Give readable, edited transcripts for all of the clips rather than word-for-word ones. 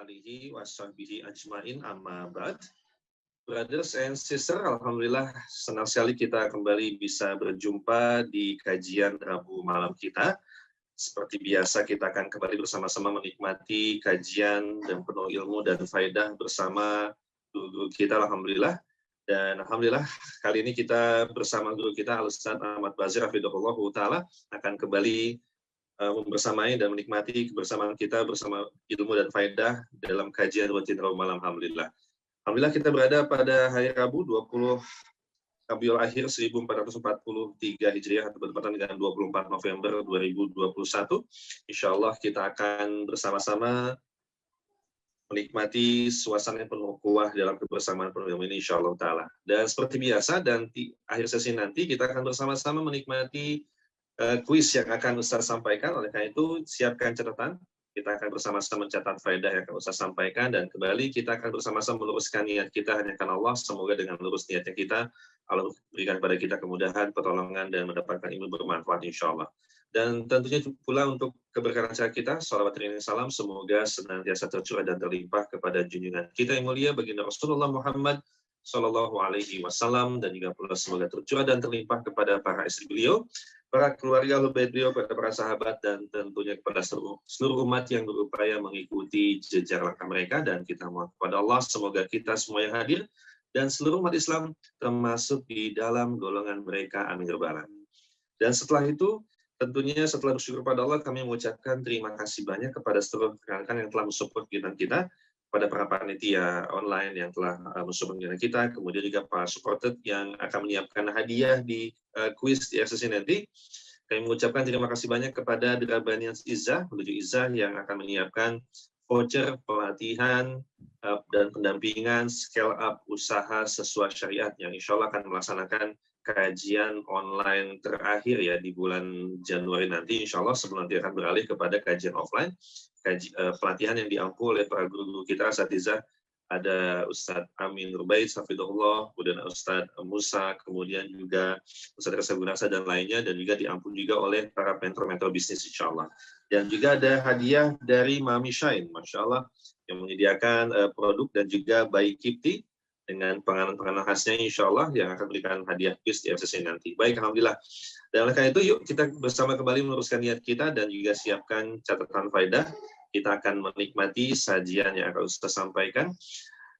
alihi washabbihi ajmain amma ba'd. Brothers and sisters, alhamdulillah senang sekali kita kembali bisa berjumpa di kajian Rabu malam kita. Seperti biasa kita akan kembali bersama-sama menikmati kajian dan penuh ilmu dan faedah bersama guru-guru kita, alhamdulillah. Dan alhamdulillah kali ini kita bersama guru kita Al-Ustaz Ahmad Bazir hafidhahullah ta'ala akan kembali membersamai dan menikmati kebersamaan kita bersama ilmu dan faedah dalam kajian rutin Rabu malam, alhamdulillah. Alhamdulillah kita berada pada hari Rabu 20 Rabiul Akhir 1443 Hijriah atau bertepatan dengan 24 November 2021. Insyaallah kita akan bersama-sama menikmati suasana yang penuh kuah dalam kebersamaan penuh ilmu ini insyaallah taala. Dan seperti biasa dan di akhir sesi nanti kita akan bersama-sama menikmati kuis yang akan Ustaz sampaikan. Oleh karena itu siapkan catatan. Kita akan bersama-sama mencatat faedah yang akan Ustaz sampaikan dan kembali kita akan bersama-sama meluruskan niat kita hanya karena Allah. Semoga dengan lurus niatnya kita, Allah berikan kepada kita kemudahan, pertolongan dan mendapatkan ilmu bermanfaat insyaallah. Dan tentunya pula untuk keberkahan acara kita, salawat dan salam semoga senantiasa tercurah dan terlimpah kepada junjungan kita yang mulia baginda Rasulullah Muhammad Sallallahu Alaihi Wasallam dan juga pula semoga tercurah dan terlimpah kepada para istri beliau, para keluarga bait beliau, kepada para sahabat dan tentunya kepada seluruh umat yang berupaya mengikuti jejak langkah mereka. Dan kita mohon kepada Allah semoga kita semua yang hadir dan seluruh umat Islam termasuk di dalam golongan mereka, amin ya rabbal alamin. Dan setelah itu tentunya setelah bersyukur pada Allah kami mengucapkan terima kasih banyak kepada seluruh rekan-rekan yang telah mensupport kita, pada para panitia online yang telah mensupport kita, kemudian juga para supported yang akan menyiapkan hadiah di kuis di sesi nanti. Kami mengucapkan terima kasih banyak kepada Drabaniyat Izzah, menuju Izzah yang akan menyiapkan voucher pelatihan dan pendampingan scale up usaha sesuai syariat yang insya Allah akan melaksanakan kajian online terakhir ya di bulan Januari nanti insya Allah, sebelum nanti akan beralih kepada kajian offline. Pelatihan yang diampu oleh para guru-guru kita asatizah, ada Ustadz Amin Rubaid hafidhahullah, kemudian Ustadz Musa, kemudian juga Ustadz Reza Gunasa dan lainnya, dan juga diampu juga oleh para mentor-mentor bisnis insyaallah. Dan juga ada hadiah dari Mami Shine, Masya Allah, yang menyediakan produk dan juga Bayi Kipti dengan penganan-penganan khasnya insyaallah yang akan berikan hadiah kuis di sesi nanti. Baik, alhamdulillah. Dan oleh karena itu yuk kita bersama kembali meluruskan niat kita dan juga siapkan catatan faedah. Kita akan menikmati sajian yang akan Ustaz sampaikan.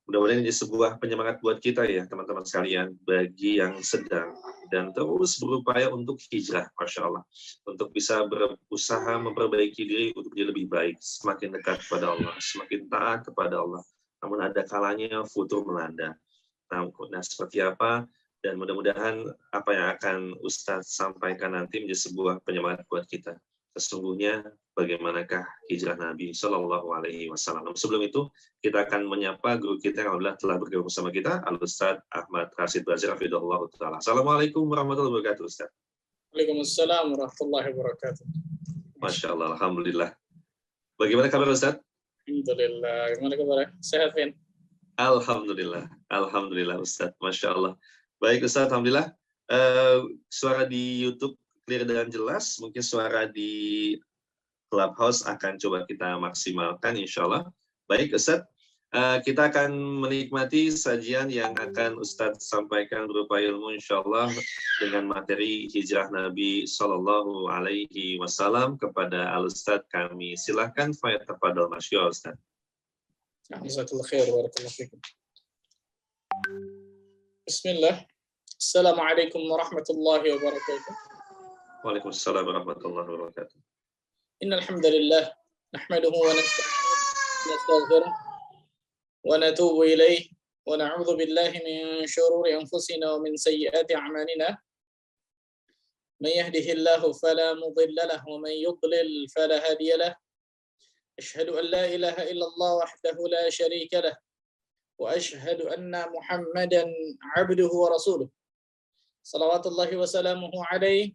Mudah-mudahan ini sebuah penyemangat buat kita ya teman-teman sekalian, bagi yang sedang dan terus berupaya untuk hijrah, Masya Allah, untuk bisa berusaha memperbaiki diri untuk jadi lebih baik, semakin dekat kepada Allah, semakin taat kepada Allah. Namun ada kalanya futur melanda. Nah, seperti apa? Dan mudah-mudahan apa yang akan Ustaz sampaikan nanti menjadi sebuah penyemangat buat kita. Sesungguhnya bagaimanakah hijrah Nabi Shallallahu Alaihi Wasallam. Sebelum itu kita akan menyapa guru kita yang alhamdulillah telah bergabung bersama kita, Al-Ustaz Ahmad Rashid Bazir hafidhahullah ta'ala. Assalamualaikum warahmatullahi wabarakatuh, Ustaz. Waalaikumsalam warahmatullahi wabarakatuh. Masya Allah, alhamdulillah. Bagaimana kabar Ustaz? Alhamdulillah. Gimana kabar? Sehat, Vin? Alhamdulillah, alhamdulillah Ustaz, Masya Allah. Baik Ustaz, alhamdulillah. Suara di YouTube clear dan jelas, mungkin suara di Clubhouse akan coba kita maksimalkan insya Allah. Baik Ustaz, kita akan menikmati sajian yang akan Ustaz sampaikan berupa ilmu insya Allah dengan materi hijrah Nabi Sallallahu Alaihi Wasallam kepada Al-Ustaz kami. Silahkan fayatafadhal masyaallah Ustaz. Jazakallahu khair, barakallahu fikum. Bismillah. Assalamualaikum warahmatullahi wabarakatuh. Waalaikumsalam warahmatullahi wabarakatuh. Innal hamdalillah nahmaduhu wa nastaghfiruh wa natubu ilayh wa na'udzu billahi min shururi anfusina wa min sayyiati a'malina. Man yahdihillahu fala mudilla lahu wa man yudlil fala hadiya lahu. Asyhadu an la ilaha illallah wahdahu la syarika lahu wa asyhadu anna Muhammadan 'abduhu wa rasuluh. Salawatullahi wa salamuhu alaihi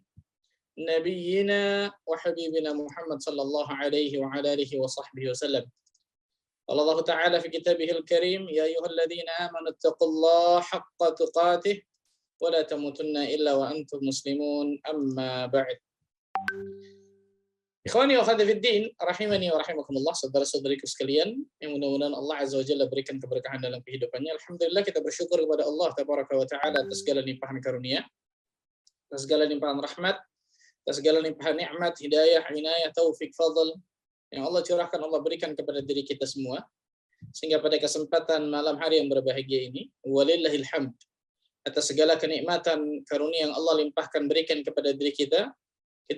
nabiyyina wa habibina Muhammad sallallahu alaihi wa ala alihi wa sahbihi wasallam. Allah Ta'ala fi kitabihil karim, ya ayyuhalladzina amanu taqullaha haqqa tuqatih wa la tamutunna illa wa antum muslimun, amma ba'd. Ikhwani wa akhwati fiddin, rahimani wa rahimakumullah, saudara-saudariku sekalian, yang mudah-mudahan Allah Azza wa Jalla berikan keberkahan dalam kehidupannya. Alhamdulillah kita bersyukur kepada Allah Tabaraka wa Ta'ala atas segala limpahan karunia, atas segala limpahan rahmat, atas segala limpahan nikmat, hidayah, inayah, taufik, fadl yang Allah curahkan, Allah berikan kepada diri kita semua. Sehingga pada kesempatan malam hari yang berbahagia ini, walillahil hamd, atas segala kenikmatan karunia yang Allah limpahkan berikan kepada diri kita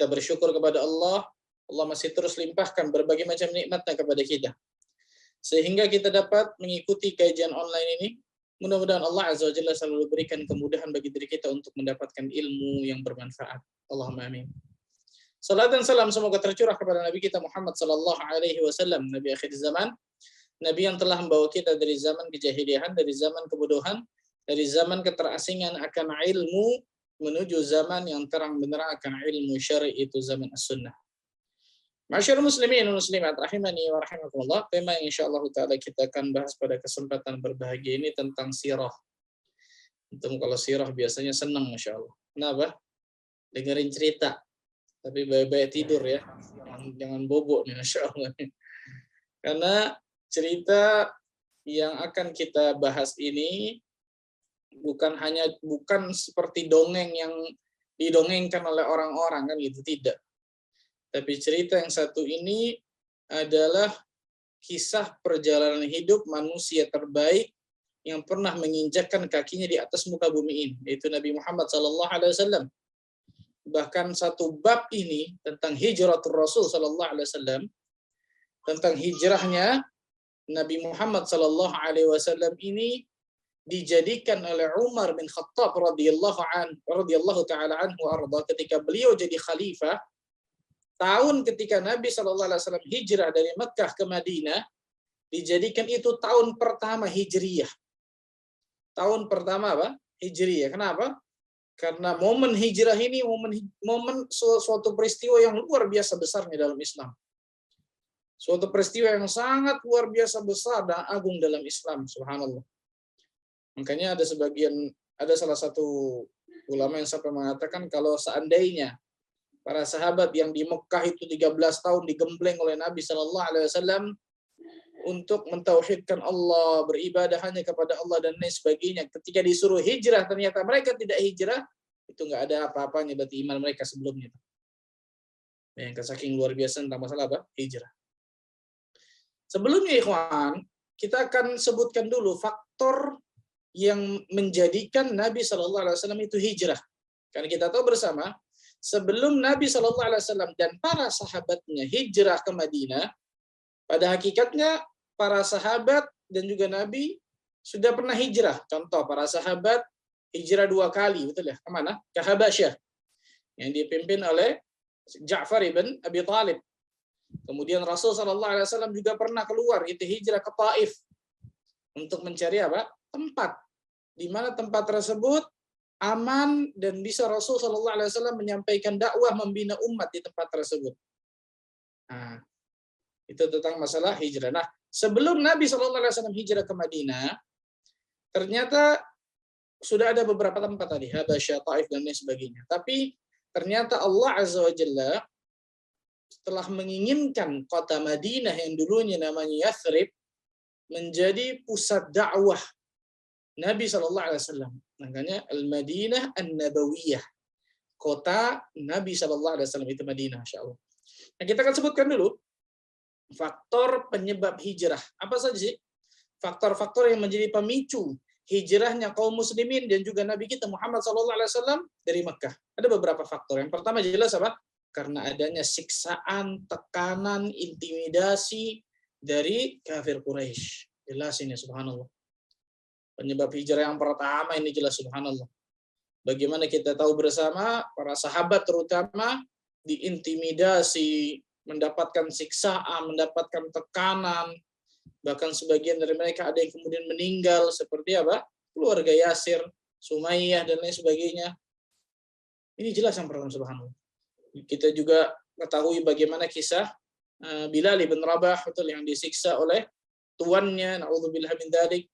bersyukur kepada Allah. Allah masih terus limpahkan berbagai macam nikmatnya kepada kita, sehingga kita dapat mengikuti kajian online ini. Mudah-mudahan Allah Azza wa Jalla selalu berikan kemudahan bagi diri kita untuk mendapatkan ilmu yang bermanfaat. Allahumma amin. Salat dan salam semoga tercurah kepada Nabi kita Muhammad sallallahu alaihi wasallam, Nabi akhir zaman, Nabi yang telah membawa kita dari zaman kejahilian, dari zaman kebodohan, dari zaman keterasingan akan ilmu menuju zaman yang terang benderang akan ilmu syar'i, itu zaman as-sunnah. Masyarakat muslimin dan muslimat rahimani wa rahimakumullah, tema yang insyaallah taala kita akan bahas pada kesempatan berbahagia ini tentang sirah. Antum kalau sirah biasanya senang masyaallah. Kenapa? Dengerin cerita. Tapi baik-baik tidur ya. Jangan bobok nih masyaallah. Karena cerita yang akan kita bahas ini bukan seperti dongeng yang didongengkan oleh orang-orang kan gitu, tidak. Tapi cerita yang satu ini adalah kisah perjalanan hidup manusia terbaik yang pernah menginjakkan kakinya di atas muka bumi ini, yaitu Nabi Muhammad SAW. Bahkan satu bab ini tentang hijratul Rasul SAW, tentang hijrahnya Nabi Muhammad SAW ini dijadikan oleh Umar bin Khattab radhiyallahu taala anhu arda ketika beliau jadi khalifah. Tahun ketika Nabi SAW hijrah dari Mekkah ke Madinah, dijadikan itu tahun pertama Hijriyah. Tahun pertama apa? Hijriyah. Kenapa? Karena momen hijrah ini momen suatu peristiwa yang luar biasa besarnya dalam Islam. Suatu peristiwa yang sangat luar biasa besar dan agung dalam Islam, subhanallah. Makanya ada salah satu ulama yang sampai mengatakan kalau seandainya para sahabat yang di Mekah itu 13 tahun digembleng oleh Nabi Shallallahu Alaihi Wasallam untuk mentauhidkan Allah, beribadah hanya kepada Allah dan lain sebagainya. Ketika disuruh hijrah, ternyata mereka tidak hijrah, itu nggak ada apa-apanya berarti iman mereka sebelumnya. Yang saking luar biasa tentang masalah apa? Hijrah. Sebelumnya, ikhwan, kita akan sebutkan dulu faktor yang menjadikan Nabi Shallallahu Alaihi Wasallam itu hijrah. Karena kita tahu bersama, sebelum Nabi Shallallahu Alaihi Wasallam dan para sahabatnya hijrah ke Madinah, pada hakikatnya para sahabat dan juga Nabi sudah pernah hijrah. Contoh, para sahabat hijrah 2 kali, betul ya? Kemana? Ke Habasyah, yang dipimpin oleh Ja'far ibn Abi Thalib. Kemudian Rasul Shallallahu Alaihi Wasallam juga pernah keluar, itu hijrah ke Taif untuk mencari apa? Tempat di mana tempat tersebut aman dan bisa Rasul Shallallahu Alaihi Wasallam menyampaikan dakwah, membina umat di tempat tersebut. Nah, itu tentang masalah hijrah. Nah, sebelum Nabi Shallallahu Alaihi Wasallam hijrah ke Madinah, ternyata sudah ada beberapa tempat tadi, Habasyah, Taif dan lain sebagainya. Tapi ternyata Allah Azza wa Jalla setelah menginginkan kota Madinah yang dulunya namanya Yathrib menjadi pusat dakwah Nabi Shallallahu Alaihi Wasallam. Makanya Al-Madinah An-Nabawiyah, kota Nabi Shallallahu Alaihi Wasallam itu Madinah, insyaallah. Nah, kita akan sebutkan dulu faktor penyebab hijrah. Apa saja sih faktor-faktor yang menjadi pemicu hijrahnya kaum muslimin dan juga Nabi kita Muhammad Shallallahu Alaihi Wasallam dari Mekkah? Ada beberapa faktor. Yang pertama jelas apa? Karena adanya siksaan, tekanan, intimidasi dari kafir Quraisy. Jelas ini, subhanallah. Penyebab hijrah yang pertama ini jelas, subhanallah. Bagaimana kita tahu bersama, para sahabat terutama diintimidasi, mendapatkan siksaan, mendapatkan tekanan, bahkan sebagian dari mereka ada yang kemudian meninggal, seperti apa? Keluarga Yasir, Sumayyah, dan lain sebagainya. Ini jelas yang pertama, subhanallah. Kita juga ketahui bagaimana kisah Bilal bin Rabah yang disiksa oleh tuannya, na'udzubillah min dzalik.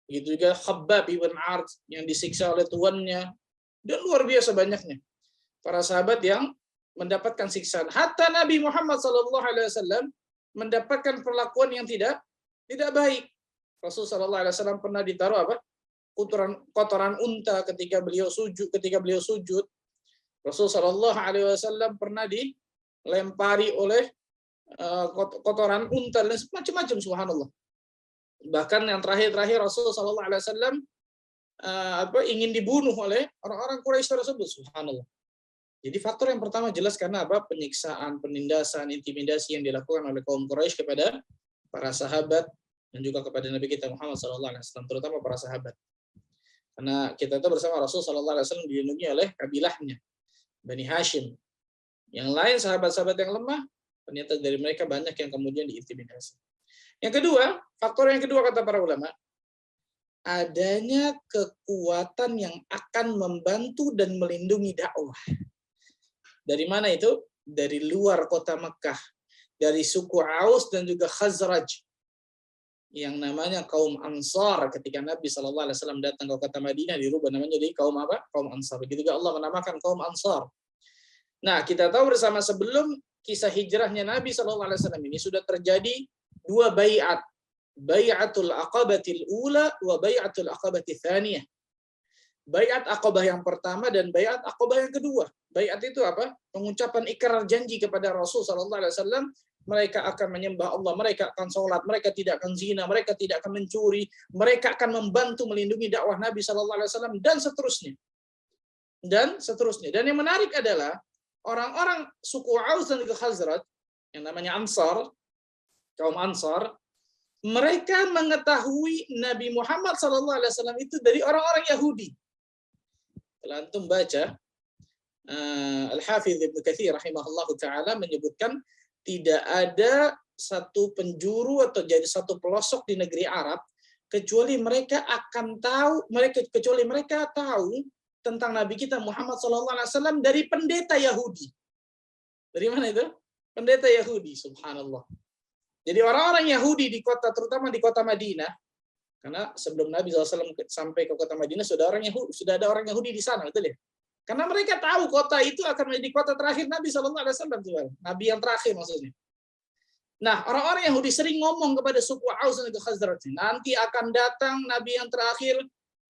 Begitu juga Khabbab ibn Ard yang disiksa oleh tuannya. Dan luar biasa banyaknya para sahabat yang mendapatkan siksaan. Hatta Nabi Muhammad SAW mendapatkan perlakuan yang tidak baik. Rasul SAW pernah ditaruh apa? Kotoran unta ketika beliau sujud. Rasul SAW pernah dilempari oleh kotoran unta dan macam-macam, subhanallah. Bahkan yang terakhir Rasul SAW ingin dibunuh oleh orang-orang Quraisy tersebut, subhanallah. Jadi faktor yang pertama jelas karena apa? Penyiksaan, penindasan, intimidasi yang dilakukan oleh kaum Quraisy kepada para sahabat dan juga kepada Nabi kita Muhammad SAW, terutama para sahabat. Karena kita itu bersama Rasul SAW dilindungi oleh kabilahnya, Bani Hashim. Yang lain sahabat-sahabat yang lemah, ternyata dari mereka banyak yang kemudian diintimidasi. Yang kedua, faktor yang kedua kata para ulama, adanya kekuatan yang akan membantu dan melindungi dakwah. Dari mana itu? Dari luar kota Mekah, dari suku Aus dan juga Khazraj, yang namanya kaum Ansar. Ketika Nabi SAW datang ke kota Madinah, dirubah namanya jadi kaum apa? Kaum Ansar. Begitu juga Allah menamakan kaum Ansar. Nah, kita tahu bersama sebelum kisah hijrahnya Nabi SAW ini sudah terjadi dua bai'at. Bai'atul Aqabatil Ula wa Bai'atul Aqabatil Thaniyah. Bai'at Aqabah yang pertama dan Bai'at Aqabah yang kedua. Bai'at itu apa? Pengucapan ikrar janji kepada Rasul SAW. Mereka akan menyembah Allah, mereka akan sholat, mereka tidak akan zina, mereka tidak akan mencuri, mereka akan membantu melindungi dakwah Nabi SAW dan seterusnya. Dan yang menarik adalah orang-orang suku Aus dan juga Khazraj yang namanya Ansar, kaum Ansar, mereka mengetahui Nabi Muhammad SAW itu dari orang-orang Yahudi. Kalau antum baca Al-Hafidz Ibnu Katsir rahimahullahu taala menyebutkan tidak ada satu penjuru atau jadi satu pelosok di negeri Arab kecuali mereka tahu tentang Nabi kita Muhammad SAW dari pendeta Yahudi. Dari mana itu? Pendeta Yahudi, subhanallah. Jadi orang-orang Yahudi di kota, terutama di kota Madinah, karena sebelum Nabi SAW sampai ke kota Madinah sudah ada orang Yahudi di sana, betul ya? Karena mereka tahu kota itu akan menjadi kota terakhir Nabi SAW. Nabi yang terakhir maksudnya. Nah, orang-orang Yahudi sering ngomong kepada suku Aus dan Khazraj, nanti akan datang Nabi yang terakhir,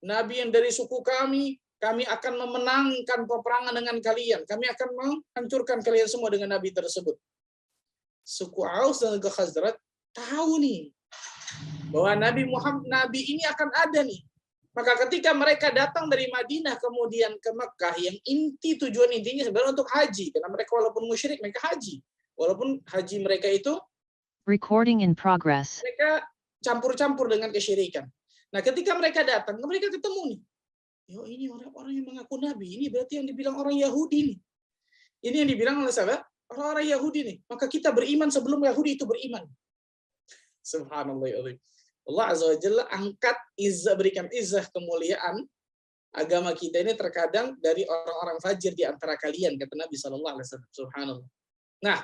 Nabi yang dari suku kami akan memenangkan peperangan dengan kalian. Kami akan menghancurkan kalian semua dengan Nabi tersebut. Suku Aus dan Khazraj tahu nih bahwa Nabi ini akan ada nih. Maka ketika mereka datang dari Madinah kemudian ke Mekah, yang tujuan intinya sebenarnya untuk haji, karena mereka walaupun musyrik mereka haji, walaupun haji mereka itu recording in progress, mereka campur-campur dengan kesyirikan. Nah, ketika mereka datang, mereka ketemu nih, yo ini orang-orang yang mengaku Nabi, ini berarti yang dibilang orang Yahudi nih. Ini yang dibilang oleh sahabat, orang-orang Yahudi nih. Maka kita beriman sebelum Yahudi itu beriman. Subhanallah. Allah Azza wa Jalla angkat berikan izzah kemuliaan agama kita ini terkadang dari orang-orang fajir di antara kalian, kata Nabi SAW. Subhanallah. Nah,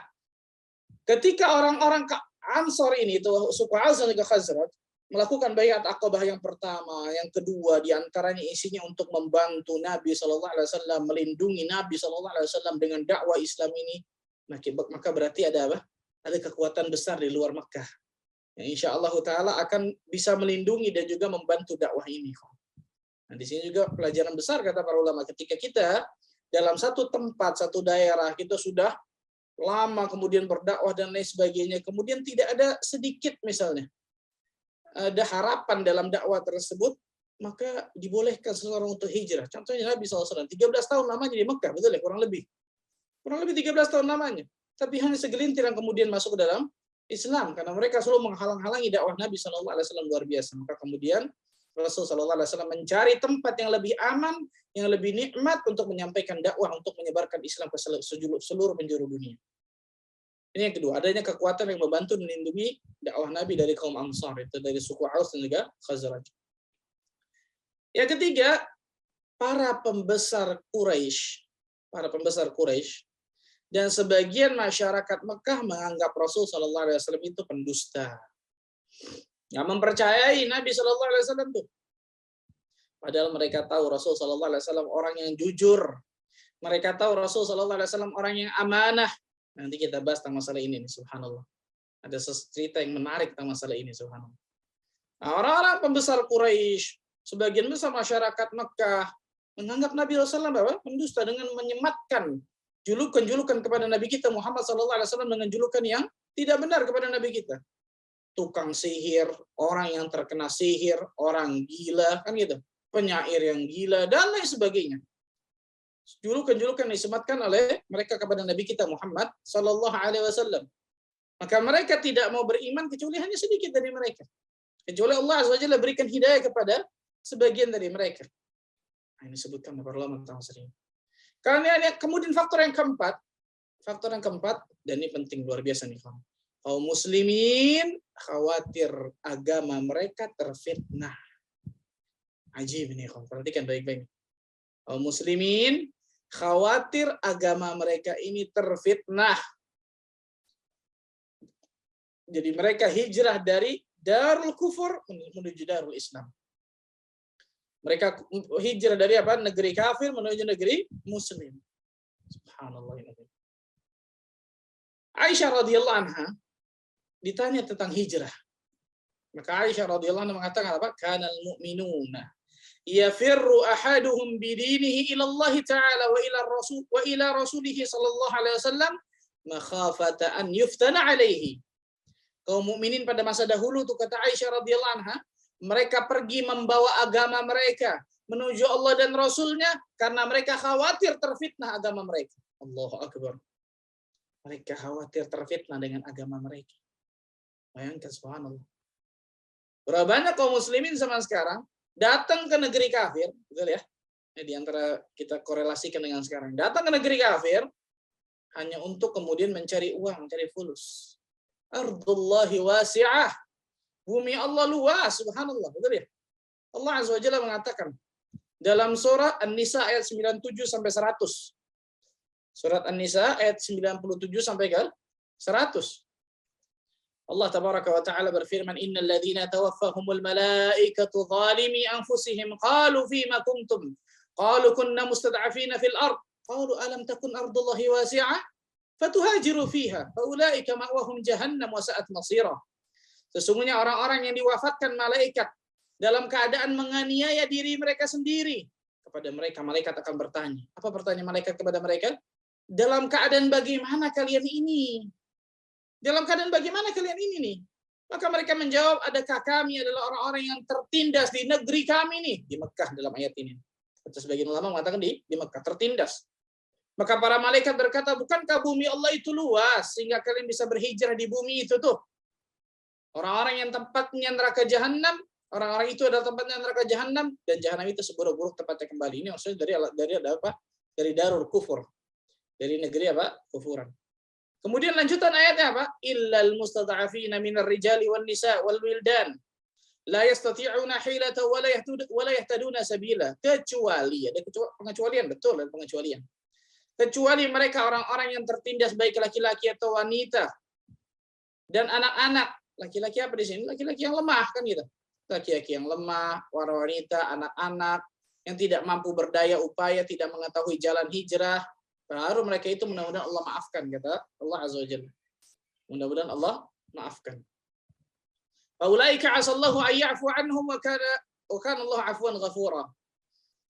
ketika orang-orang Ansor ini, itu suku Aus dan Khazraj, melakukan baiat Aqabah yang pertama, yang kedua, diantaranya isinya untuk membantu Nabi SAW, melindungi Nabi SAW dengan dakwah Islam ini, maka berarti ada apa? Ada kekuatan besar di luar Makkah yang insya Allah Ta'ala akan bisa melindungi dan juga membantu dakwah ini. Nah, di sini juga pelajaran besar kata para ulama, ketika kita dalam satu tempat, satu daerah, kita sudah lama kemudian berdakwah dan lain sebagainya, kemudian tidak ada sedikit misalnya ada harapan dalam dakwah tersebut, maka dibolehkan seseorang untuk hijrah. Contohnya Nabi SAW, 13 tahun lamanya di Mekah, betul ya? Kurang lebih 13 tahun lamanya. Tapi hanya segelintir yang kemudian masuk ke dalam Islam, karena mereka selalu menghalang-halangi dakwah Nabi SAW luar biasa. Maka kemudian Rasulullah SAW mencari tempat yang lebih aman, yang lebih nikmat untuk menyampaikan dakwah, untuk menyebarkan Islam ke seluruh penjuru dunia. Ini yang kedua, adanya kekuatan yang membantu melindungi dakwah Nabi dari kaum Ansar, itu dari suku Aus dan juga Khazraj. Yang ketiga, para pembesar Quraisy dan sebagian masyarakat Mekah menganggap Rasul SAW itu pendusta. Nggak mempercayai Nabi SAW tuh. Padahal mereka tahu Rasul SAW orang yang jujur, Mereka tahu Rasul sallallahu alaihi wasallam orang yang amanah. Nanti kita bahas tentang masalah ini nih, subhanallah. Ada cerita yang menarik tentang masalah ini, subhanallah. Nah, orang-orang pembesar Quraisy, sebagian besar masyarakat Mekah menganggap Nabi SAW mendusta dengan menyematkan julukan-julukan kepada Nabi kita Muhammad SAW dengan julukan yang tidak benar kepada Nabi kita. Tukang sihir, orang yang terkena sihir, orang gila, kan gitu. Penyair yang gila, dan lain sebagainya. Julukan-julukan disematkan oleh mereka kepada Nabi kita Muhammad SAW. Maka mereka tidak mau beriman kecuali hanya sedikit dari mereka. Kecuali Allah Azza wa Jalla berikan hidayah kepada sebagian dari mereka. Nah, ini sebutkan para ulama tentang sering. Karena kemudian faktor yang keempat, dan ini penting luar biasa nih kaum. Kaum muslimin khawatir agama mereka terfitnah. Ajib nih kaum, perhatikan baik-baik. Kaum muslimin khawatir agama mereka ini terfitnah. Jadi mereka hijrah dari Darul Kufur menuju Darul Islam. Mereka hijrah dari apa? Negeri kafir menuju negeri muslim. Subhanallah. Aisyah radhiyallahu anha ditanya tentang hijrah. Maka Aisyah radhiyallahu anha mengatakan apa? Kanal mu'minuna yafirru ahaduhum bidinihi ila Allah ta'ala wa ila rasulihi sallallahu alaihi wasallam makhafata an yuftana alaihi. Kaum mukminin pada masa dahulu tuh kata Aisyah radhiyallahu anha, mereka pergi membawa agama mereka menuju Allah dan Rasulnya karena mereka khawatir terfitnah agama mereka. Allahu Akbar. Mereka khawatir terfitnah dengan agama mereka. Bayangkan, subhanallah. Berapa banyak kaum muslimin zaman sekarang datang ke negeri kafir, betul ya? Ini di antara kita korelasikan dengan sekarang. Datang ke negeri kafir hanya untuk kemudian mencari uang, mencari fulus. Ardullahi wasi'ah. Bumi Allah luas, subhanallah, betul ya? Allah Azza wa Jalla mengatakan dalam surah An-Nisa ayat 97 sampai 100. Surat An-Nisa ayat 97 sampai ke 100. Allah tabaraka wa taala berfirman, innal ladzina tawaffahumul malaikatu zalimi anfusihim qalu fima kuntum qalu kunna mustad'afina fil ard qalu alam takun ardullahi wasi'ah fatuhajiru fiha faulaika ma'wahum jahannam wa sa'at masira. Sesungguhnya orang-orang yang diwafatkan malaikat dalam keadaan menganiaya diri mereka sendiri, kepada mereka malaikat akan bertanya. Apa pertanyaan malaikat kepada mereka? Dalam keadaan bagaimana kalian ini? Dalam keadaan bagaimana kalian ini nih? Maka mereka menjawab, adakah kami adalah orang-orang yang tertindas di negeri kami nih? Di Mekah dalam ayat ini. Kata sebagian ulama mengatakan di Mekah, tertindas. Maka para malaikat berkata, bukankah bumi Allah itu luas sehingga kalian bisa berhijrah di bumi itu tuh? Orang-orang yang tempatnya neraka jahanam, orang-orang itu adalah tempatnya neraka jahanam, dan jahanam itu seburuk-buruk tempatnya kembali. Ini maksudnya dari apa? Dari Darul Kufur. Dari negeri apa? Kufuran. Kemudian lanjutan ayatnya apa? Illal mustad'afina minar rijali wan nisa wal wildan la yastati'una hilata wa la yahtaduna sabila. Kecuali, ada pengecualian, betul, ada pengecualian. Kecuali mereka orang-orang yang tertindas baik laki-laki atau wanita dan anak-anak. Laki-laki apa di sini? Laki-laki yang lemah kan gitu. Laki-laki yang lemah, wanita, anak-anak yang tidak mampu berdaya upaya, tidak mengetahui jalan hijrah. Baru mereka itu mudah-mudahan Allah maafkan, kata Allah Azza wa Jalla. Mudah-mudahan Allah maafkan. Faulaika asallahu ayya'fu anhum wa kana Allah 'afwan ghafura.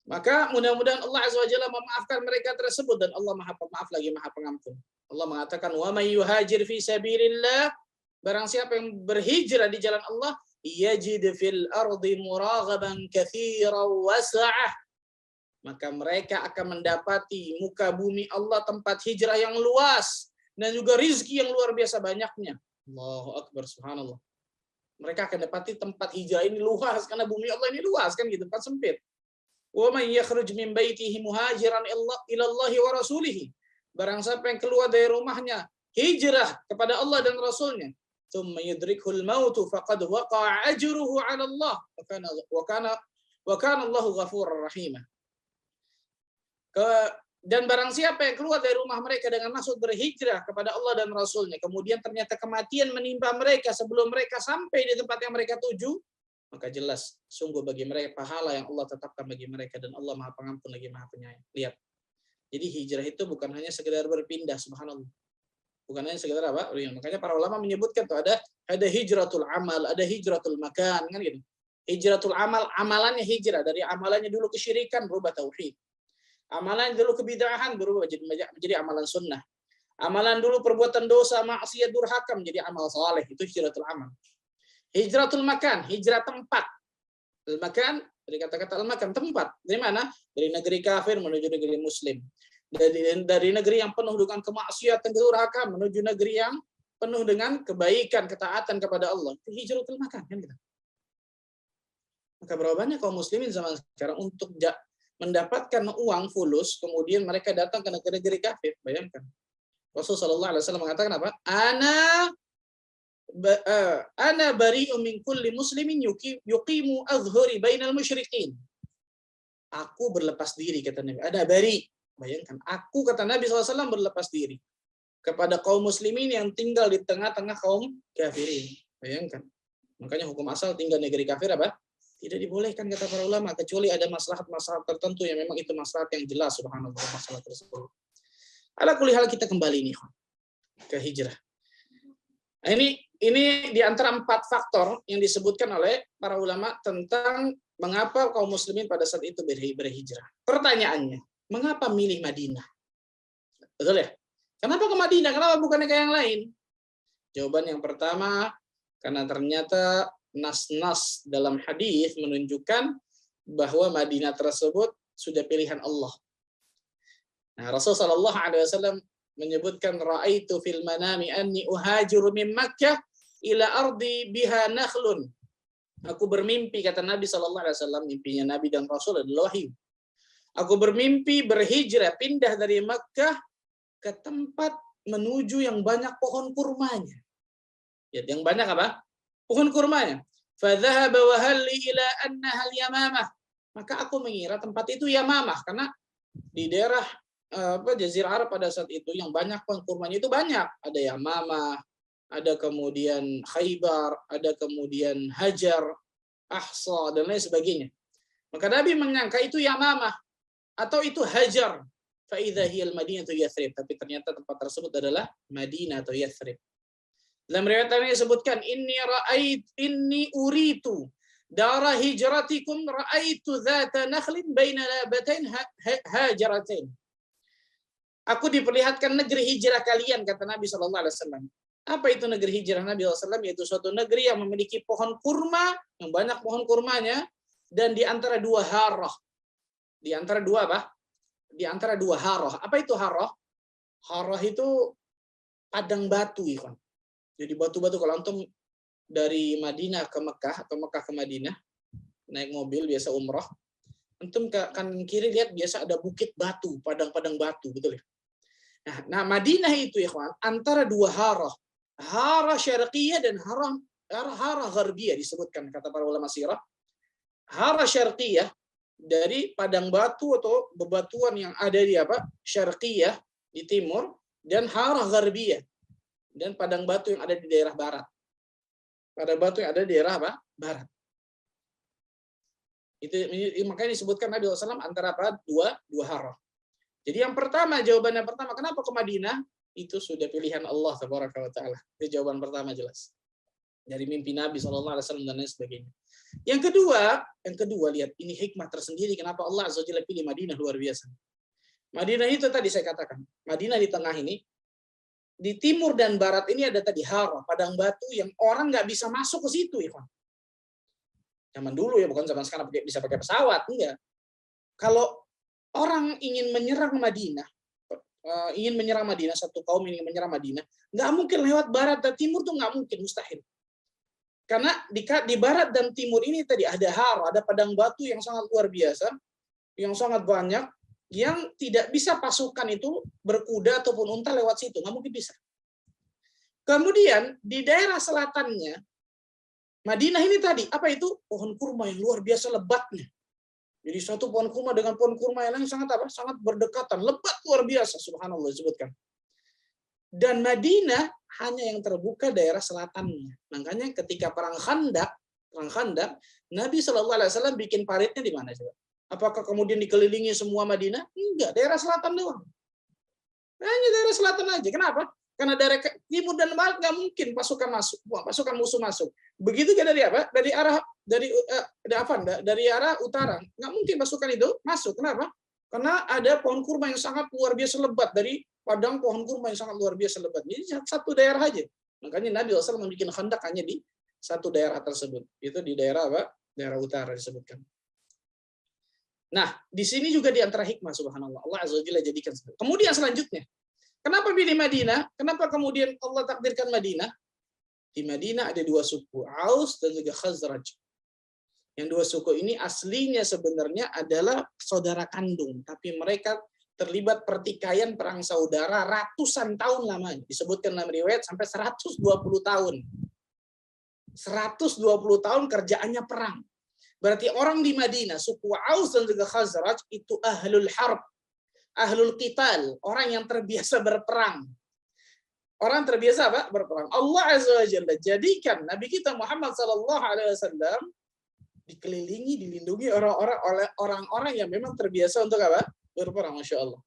Maka mudah-mudahan Allah Azza wa Jalla memaafkan mereka tersebut, dan Allah Maha Pemaaf lagi Maha Pengampun. Allah mengatakan, "Wa may yuhajir fi sabilillah", barang siapa yang berhijrah di jalan Allah, yajid fil ardi muraghaban katsiran wasa'ah. Maka mereka akan mendapati muka bumi Allah tempat hijrah yang luas dan juga rizki yang luar biasa banyaknya. Allahu Akbar, subhanallah. Mereka akan dapati tempat hijrah ini luas karena bumi Allah ini luas kan gitu, tempat sempit. Wa may yakhruj min baitihi muhajiran ila Allah wa rasulih. Barang siapa yang keluar dari rumahnya hijrah kepada Allah dan Rasulnya, thumma yudrikhul mautu faqad waqa'a ajruhu 'ala Allah wa kana Allahu ghafurur rahim. Dan barang siapa yang keluar dari rumah mereka dengan maksud berhijrah kepada Allah dan Rasulnya, kemudian ternyata kematian menimpa mereka sebelum mereka sampai di tempat yang mereka tuju, maka jelas sungguh bagi mereka pahala yang Allah tetapkan bagi mereka, dan Allah Maha Pengampun lagi Maha Penyayang. Lihat. Jadi hijrah itu bukan hanya sekedar berpindah, subhanallah. Bukan hanya sekedar apa? Makanya para ulama menyebutkan tuh ada hijratul amal, ada hijratul makan, kan gitu. Hijratul amal, amalannya hijrah dari amalannya dulu kesyirikan berubah tauhid. Amalan dulu kebidahan berubah menjadi amalan sunnah. Amalan dulu perbuatan dosa, maksiat, durhaka menjadi amal saleh. Itu hijratul amal. Hijratul makan, hijrah tempat. Makan, dari kata-kata al-makan, tempat. Dari mana? Dari negeri kafir menuju negeri muslim. Dari negeri yang penuh dengan kemaksiatan, durhaka menuju negeri yang penuh dengan kebaikan, ketaatan kepada Allah. Itu hijratul makan, kan gitu. Maka berapa banyak kaum muslimin zaman sekarang untuk mendapatkan uang fulus, kemudian mereka datang ke negeri-negeri kafir. Bayangkan. Rasulullah SAW mengatakan apa? Ana bari'un min kulli muslimin yuqimu azhuri bainal musyrikin. Aku berlepas diri, kata Nabi. Ada bari. Bayangkan, aku, kata Nabi SAW, berlepas diri kepada kaum muslimin yang tinggal di tengah-tengah kaum kafirin. Bayangkan. Makanya hukum asal tinggal negeri kafir apa? Tidak dibolehkan, kata para ulama, kecuali ada maslahat-maslahat tertentu yang memang itu maslahat yang jelas, subhanallah, masalah tersebut. Ala kulli hal, kita kembali nih ke hijrah. Nah, ini di antara 4 faktor yang disebutkan oleh para ulama tentang mengapa kaum muslimin pada saat itu berhijrah. Pertanyaannya, mengapa milih Madinah? Betul ya? Kenapa ke Madinah? Kenapa bukannya ke yang lain? Jawaban yang pertama, karena ternyata nas-nas dalam hadis menunjukkan bahwa Madinah tersebut sudah pilihan Allah. Nah, Rasulullah SAW menyebutkan ra'aitu fil manami anni uhajiru min Makkah ila ardi biha nakhlun. Aku bermimpi, kata Nabi SAW, mimpinya Nabi dan Rasul adalah wahyu. Aku bermimpi berhijrah, pindah dari Makkah ke tempat menuju yang banyak pohon kurmanya. Ya, yang banyak apa? Pohon kurmanya. Fadhahaba wa halli ila annaha al-yamamah. Maka aku mengira tempat itu Yamamah, karena di daerah Jazirah Arab pada saat itu yang banyak pohon kurmanya itu banyak. Ada Yamamah, ada kemudian Khaybar, ada kemudian Hajar, Ahsa, dan lain sebagainya. Maka Nabi menyangka itu Yamamah atau itu Hajar. Fa idza hiya al-Madinah Yathrib. Tapi ternyata tempat tersebut adalah Madinah atau Yathrib. Dalam riwayat ini disebutkan inni uritu dara hijratikum ra'aitu dzata nakhlin baina labatain hajaratain. Aku diperlihatkan negeri hijrah kalian, kata Nabi SAW. Apa itu negeri hijrah Nabi SAW? Yaitu suatu negeri yang memiliki pohon kurma, yang banyak pohon kurmanya, dan di antara 2 harah. Di antara 2 apa? Di antara 2 harah. Apa itu harah? Harah itu padang batu, ikhwan. Jadi batu-batu, kalau antum dari Madinah ke Mekah atau Mekah ke Madinah naik mobil biasa umroh, antum ke kanan kiri lihat biasa ada bukit batu, padang-padang batu, betul ya? Nah, Madinah itu ya kawan, antara 2 harah, harah syarqiyah dan harah gharbiyah disebutkan kata para ulama sirah. Harah syarqiyah dari padang batu atau bebatuan yang ada di syarqiyah di timur, dan harah gharbiyah dan padang batu yang ada di daerah barat. Padang batu yang ada di daerah barat. Itu makanya disebutkan Nabi SAW antara dua harah. Jadi yang pertama, jawaban yang pertama, kenapa ke Madinah? Itu sudah pilihan Allah Tabaraka wa Ta'ala. Itu jawaban pertama jelas. Dari mimpi Nabi SAW dan lain sebagainya. Yang kedua lihat, ini hikmah tersendiri kenapa Allah Azza wa Jalla pilih Madinah, luar biasa. Madinah itu tadi saya katakan, Madinah di tengah ini, di timur dan barat ini ada tadi harah, padang batu yang orang nggak bisa masuk ke situ, ya. Zaman dulu ya, bukan zaman sekarang bisa pakai pesawat, enggak. Kalau orang ingin menyerang Madinah, satu kaum ingin menyerang Madinah, nggak mungkin lewat barat dan timur tuh nggak mungkin, mustahil. Karena di barat dan timur ini tadi ada harah, ada padang batu yang sangat luar biasa, yang sangat banyak, yang tidak bisa pasukan itu berkuda ataupun unta lewat situ, nggak mungkin bisa. Kemudian di daerah selatannya Madinah ini tadi apa itu? Pohon kurma yang luar biasa lebatnya. Jadi satu pohon kurma dengan pohon kurma yang lain sangat berdekatan, lebat luar biasa, subhanallah disebutkan. Dan Madinah hanya yang terbuka daerah selatannya. Makanya ketika perang Khandaq, Nabi SAW bikin paritnya di mana coba? Apakah kemudian dikelilingi semua Madinah? Enggak, daerah selatan doang. Hanya daerah selatan aja. Kenapa? Karena dari timur dan barat nggak mungkin pasukan musuh masuk. Begitu juga dari apa? Dari arah utara nggak mungkin pasukan itu masuk. Kenapa? Karena ada pohon kurma yang sangat luar biasa lebat, dari padang pohon kurma yang sangat luar biasa lebat. Jadi satu daerah aja. Makanya Nabi SAW membuat khandak hanya di satu daerah tersebut. Itu di daerah apa? Daerah utara disebutkan. Nah, di sini juga di antara hikmah, subhanallah. Allah Azza wa Jalla jadikan. Kemudian selanjutnya, kenapa pilih Madinah? Kenapa kemudian Allah takdirkan Madinah? Di Madinah ada dua suku, Aus dan juga Khazraj. Yang dua suku ini aslinya sebenarnya adalah saudara kandung, tapi mereka terlibat pertikaian perang saudara ratusan tahun lamanya. Disebutkan dalam riwayat sampai 120 tahun. 120 tahun kerjaannya perang. Berarti orang di Madinah, suku Aus dan juga Khazraj itu ahlul harb, ahlul qital, orang yang terbiasa berperang. Orang terbiasa apa? Berperang. Allah Azza wa Jalla jadikan Nabi kita Muhammad sallallahu alaihi wasallam dikelilingi, dilindungi orang-orang yang memang terbiasa untuk apa? Berperang, Masya Allah.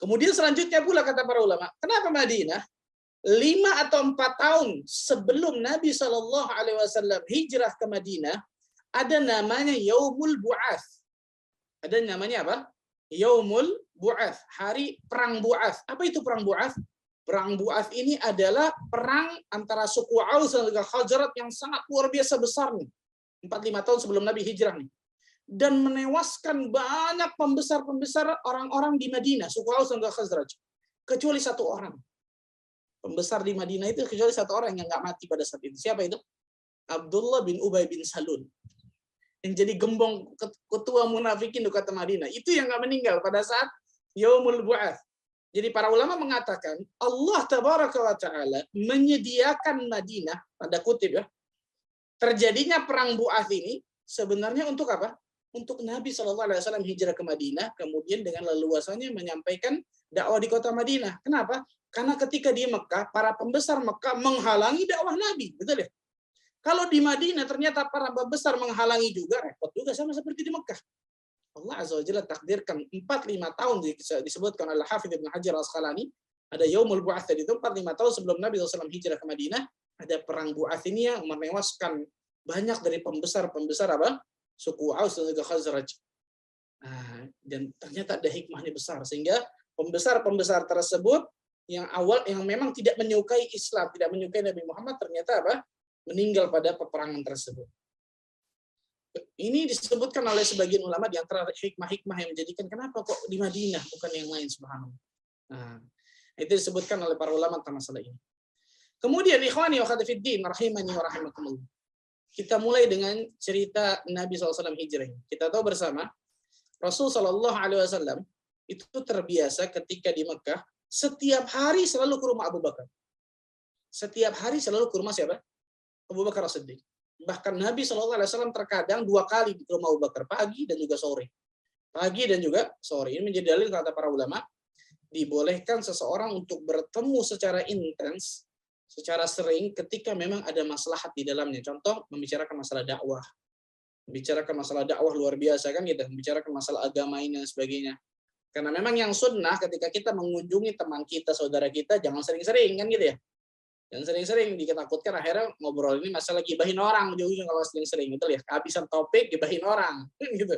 Kemudian selanjutnya pula kata para ulama, kenapa Madinah? 5 atau 4 tahun sebelum Nabi sallallahu alaihi wasallam hijrah ke Madinah, ada namanya Yaumul Bu'ats. Ada namanya apa? Yaumul Bu'ats, hari perang Bu'ats. Apa itu perang Bu'ats? Perang Bu'ats ini adalah perang antara suku Aus dan juga Khazraj yang sangat luar biasa besar nih. 4-5 tahun sebelum Nabi hijrah nih. Dan menewaskan banyak pembesar-pembesar orang-orang di Madinah, suku Aus dan juga Khazraj. Kecuali satu orang. Pembesar di Madinah itu kecuali satu orang yang nggak mati pada saat itu. Siapa itu? Abdullah bin Ubay bin Salul. Yang jadi gembong ketua munafikin di kota Madinah. Itu yang nggak meninggal pada saat Yaumul Bu'ats. Jadi para ulama mengatakan Allah Tabaraka wa Ta'ala menyediakan Madinah, tanda kutip ya, terjadinya perang Bu'ats ini sebenarnya untuk apa? Untuk Nabi SAW hijrah ke Madinah, kemudian dengan leluasannya menyampaikan dakwah di kota Madinah. Kenapa? Karena ketika di Mekah, para pembesar Mekah menghalangi dakwah Nabi. Betul ya? Kalau di Madinah ternyata para pembesar menghalangi juga, repot juga sama seperti di Mekah. Allah Azza wa Jalla takdirkan 4-5 tahun disebutkan oleh Hafidz Ibnu Hajar Al-Asqalani, ada Yaumul Bu'ats tadi itu 4-5 tahun sebelum Nabi SAW hijrah ke Madinah, ada perang Bu'ats ini yang menewaskan banyak dari pembesar-pembesar apa? Suku Aus dan juga Khazraj. Nah, dan ternyata ada hikmahnya besar sehingga pembesar-pembesar tersebut yang memang tidak menyukai Islam, tidak menyukai Nabi Muhammad, ternyata apa? Meninggal pada peperangan tersebut. Ini disebutkan oleh sebagian ulama di antara hikmah-hikmah yang menjadikan kenapa kok di Madinah bukan yang lain, subhanallah. Nah, itu disebutkan oleh para ulama tentang masalah ini. Kemudian ikhwani wa akhwati fid din rahimani wa rahimakumullah. Kita mulai dengan cerita Nabi SAW hijrah. Kita tahu bersama Rasul SAW itu terbiasa ketika di Mekah setiap hari selalu ke rumah Abu Bakar. Setiap hari selalu ke rumah siapa? Abu Bakar As-Siddiq. Bahkan Nabi SAW terkadang 2 kali ke rumah Abu Bakar, pagi dan juga sore. Pagi dan juga sore. Ini menjadi dalil kata para ulama, dibolehkan seseorang untuk bertemu secara intens, secara sering ketika memang ada maslahat di dalamnya. Contoh, membicarakan masalah dakwah. Membicarakan masalah dakwah luar biasa kan gitu. Membicarakan masalah agama ini dan sebagainya. Karena memang yang sunnah ketika kita mengunjungi teman kita, saudara kita, jangan sering-sering kan gitu ya. Dan sering-sering ditakutkan akhirnya ngobrol ini masalah gibahin orang, ujung-ujung kalau sering-sering gitu ya, kehabisan topik gibahin orang gitu.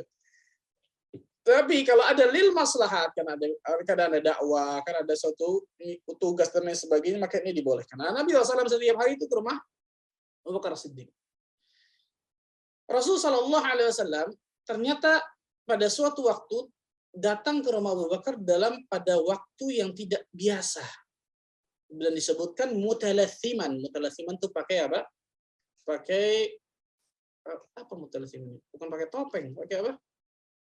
Tapi kalau ada lil maslahat, kan ada dakwah, kan ada suatu tugas dan lain sebagainya, maka ini dibolehkan. Nah, Nabi SAW setiap hari itu ke rumah Abu Bakar Siddiq. Rasul Shallallahu Alaihi Wasallam ternyata pada suatu waktu datang ke rumah Abu Bakar pada waktu yang tidak biasa. Dan disebutkan mutalathiman. Mutalathiman itu pakai apa? Pakai apa mutalathiman? Bukan pakai topeng, pakai apa?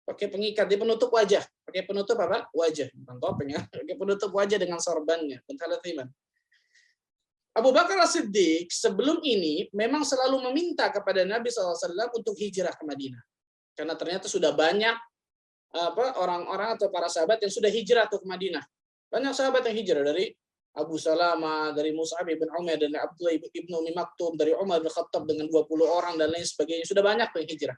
Pakai pengikat, dia penutup wajah. Pakai penutup apa? Wajah, bukan topeng ya. Pakai penutup wajah dengan sorbannya, mutalathiman. Abu Bakar As-Siddiq sebelum ini memang selalu meminta kepada Nabi SAW untuk hijrah ke Madinah. Karena ternyata sudah banyak orang-orang atau para sahabat yang sudah hijrah ke Madinah. Banyak sahabat yang hijrah dari Abu Salamah, dari Mus'ab bin Umair, dari Abdullah ibn Umi Maktum, dari Umar bin Khattab dengan 20 orang dan lain sebagainya. Sudah banyak yang hijrah.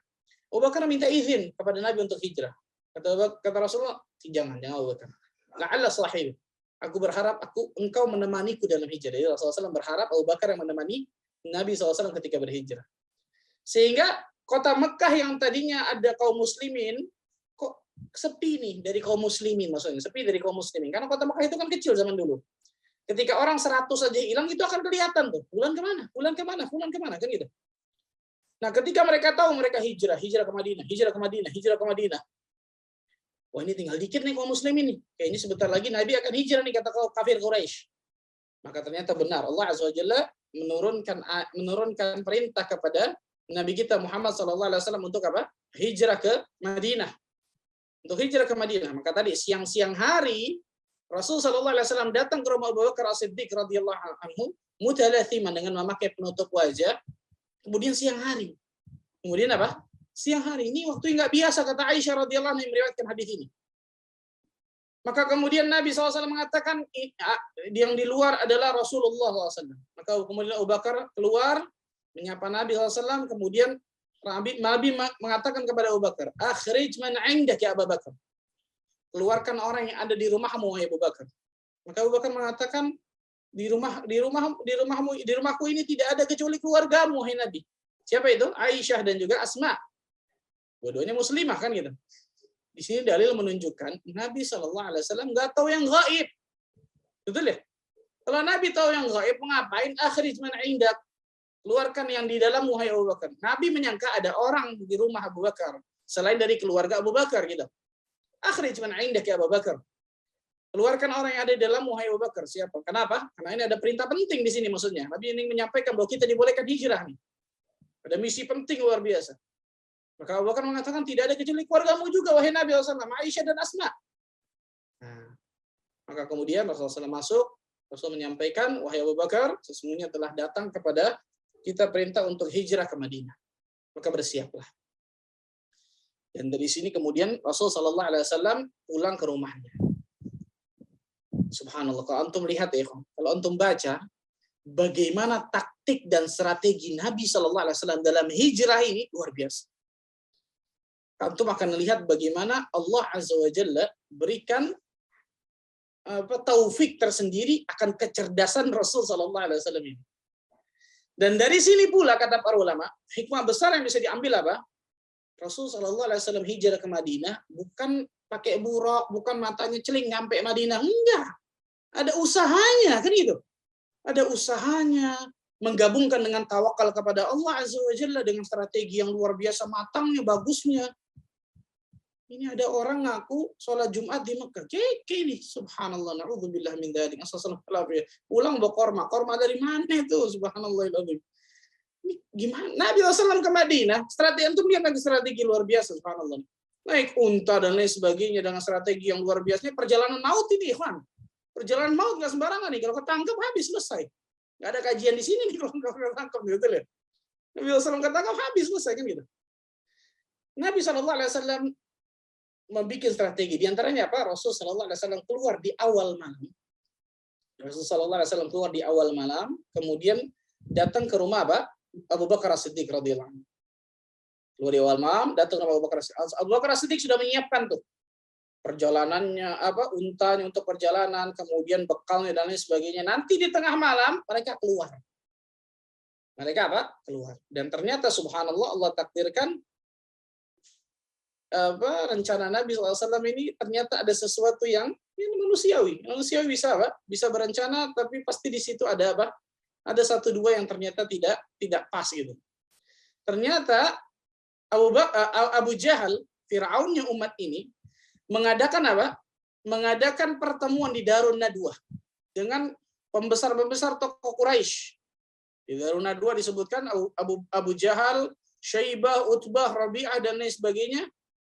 Abu Bakar minta izin kepada Nabi untuk hijrah. Kata Rasulullah, jangan Abu Bakar. La'alla sahib. Aku berharap engkau menemaniku dalam hijrah. Jadi Rasulullah SAW berharap Abu Bakar yang menemani Nabi SAW ketika berhijrah. Sehingga kota Mekah yang tadinya ada kaum muslimin, kok sepi nih dari kaum muslimin, maksudnya sepi dari kaum muslimin. Karena kota Mekah itu kan kecil zaman dulu. Ketika orang 100 saja hilang, itu akan kelihatan tuh. Bulan kemana, kan gitu. Nah, ketika mereka tahu mereka hijrah ke Madinah. Wah, ini tinggal dikit nih kaum muslimin nih. Kayaknya sebentar lagi Nabi akan hijrah nih, kata kaum kafir Quraisy. Maka ternyata benar, Allah Azza wa Jalla menurunkan perintah kepada Nabi kita Muhammad SAW untuk apa? Hijrah ke Madinah. Untuk hijrah ke Madinah. Maka tadi siang-siang hari Rasul SAW datang ke rumah Abu Bakar As-Siddiq radhiyallahu anhu mutalathiman dengan memakai penutup wajah. Kemudian siang hari. Kemudian apa? Siang hari. Ini waktu yang nggak biasa, kata Aisyah radhiyallahu anha yang meriwayatkan hadis ini. Maka kemudian Nabi SAW mengatakan yang di luar adalah Rasulullah SAW. Maka kemudian Abu Bakar keluar menyapa Nabi SAW. Kemudian Nabi mengatakan kepada Abu Bakar, akhrij man indak ya Abu Bakar. Keluarkan orang yang ada di rumahmu wahai Abu Bakar. Maka Abu Bakar mengatakan, di rumahku ini tidak ada kecuali keluargamu wahai Nabi. Siapa itu? Aisyah dan juga Asma. Dua-duanya muslimah kan gitu. Di sini dalil menunjukkan Nabi SAW nggak tahu yang gaib. Betul ya? Kalau Nabi tahu yang gaib, ngapain? Akhrij man indak. Keluarkan yang di dalam wahai Abu Bakar. Nabi menyangka ada orang di rumah Abu Bakar selain dari keluarga Abu Bakar gitu. Akhrij man indak ya Abu Bakar. Keluarkan orang yang ada di dalam wahai Abu Bakar. Siapa? Kenapa? Karena ini ada perintah penting di sini maksudnya. Nabi ingin menyampaikan bahwa kita dibolehkan hijrah nih. Ada misi penting luar biasa. Maka Abu Bakar mengatakan tidak ada kecuali keluargamu juga wahai Nabi SAW, Aisyah dan Asma. Nah, maka kemudian Rasulullah SAW masuk, Rasul menyampaikan, wahai Abu Bakar, sesungguhnya telah datang kepada kita perintah untuk hijrah ke Madinah. Maka bersiaplah. Dan dari sini kemudian Rasul SAW pulang ke rumahnya. Subhanallah, kalau antum lihat ya, kalau antum baca bagaimana taktik dan strategi Nabi SAW dalam hijrah ini luar biasa. Antum akan lihat bagaimana Allah Azza wa Jalla berikan taufik tersendiri akan kecerdasan Rasul SAW ini. Dan dari sini pula kata para ulama, hikmah besar yang bisa diambil apa? Rasul SAW hijrah ke Madinah bukan pakai buruk, bukan matanya celing nyampe Madinah, enggak. Ada usahanya, kan gitu. Ada usahanya, menggabungkan dengan tawakal kepada Allah Azza wa Jalla dengan strategi yang luar biasa matangnya, bagusnya. Ini ada orang ngaku sholat Jumat di Mekah. Keke nih, subhanallah, na'udzubillah min dzalik. Astagfirullah. Pulang bawa korma dari mana itu? Subhanallah. Ini gimana? Nabi SAW ke Madinah, strategi untuk lihat lagi strategi luar biasa, subhanallah. Naik unta dan lain sebagainya dengan strategi yang luar biasa. Perjalanan maut ini, ikhwan. Perjalanan maut nggak sembarangan nih. Kalau ketangkep habis selesai. Nggak ada kajian di sini nih kalau ketangkep gitu ya. Nabi SAW ketangkep habis selesai kan gitu. Nabi SAW membuat strategi. Di antaranya apa? Rasul SAW keluar di awal malam. Rasul SAW keluar di awal malam, kemudian datang ke rumah apa? Abu Bakar As-Siddiq radhiyallahu anhu. Keluar di awal malam, datang ke Abu Bakar As-Siddiq. Abu Bakar As-Siddiq sudah menyiapkan tuh perjalanannya, untanya untuk perjalanan, kemudian bekalnya dan lain sebagainya. Nanti di tengah malam mereka keluar. Mereka apa? Keluar. Dan ternyata subhanallah Allah takdirkan rencana Nabi SAW ini ternyata ada sesuatu yang manusiawi. Manusiawi bisa apa? Bisa berencana, tapi pasti di situ ada apa? Ada satu dua yang ternyata tidak pas gitu. Ternyata Abu Jahal, Fir'aunnya umat ini, mengadakan apa? Mengadakan pertemuan di Darun Nadwah dengan pembesar-pembesar tokoh Quraisy. Di Darun Nadwah disebutkan Abu Jahal, Syaibah, Utbah, Rabi'ah dan lain sebagainya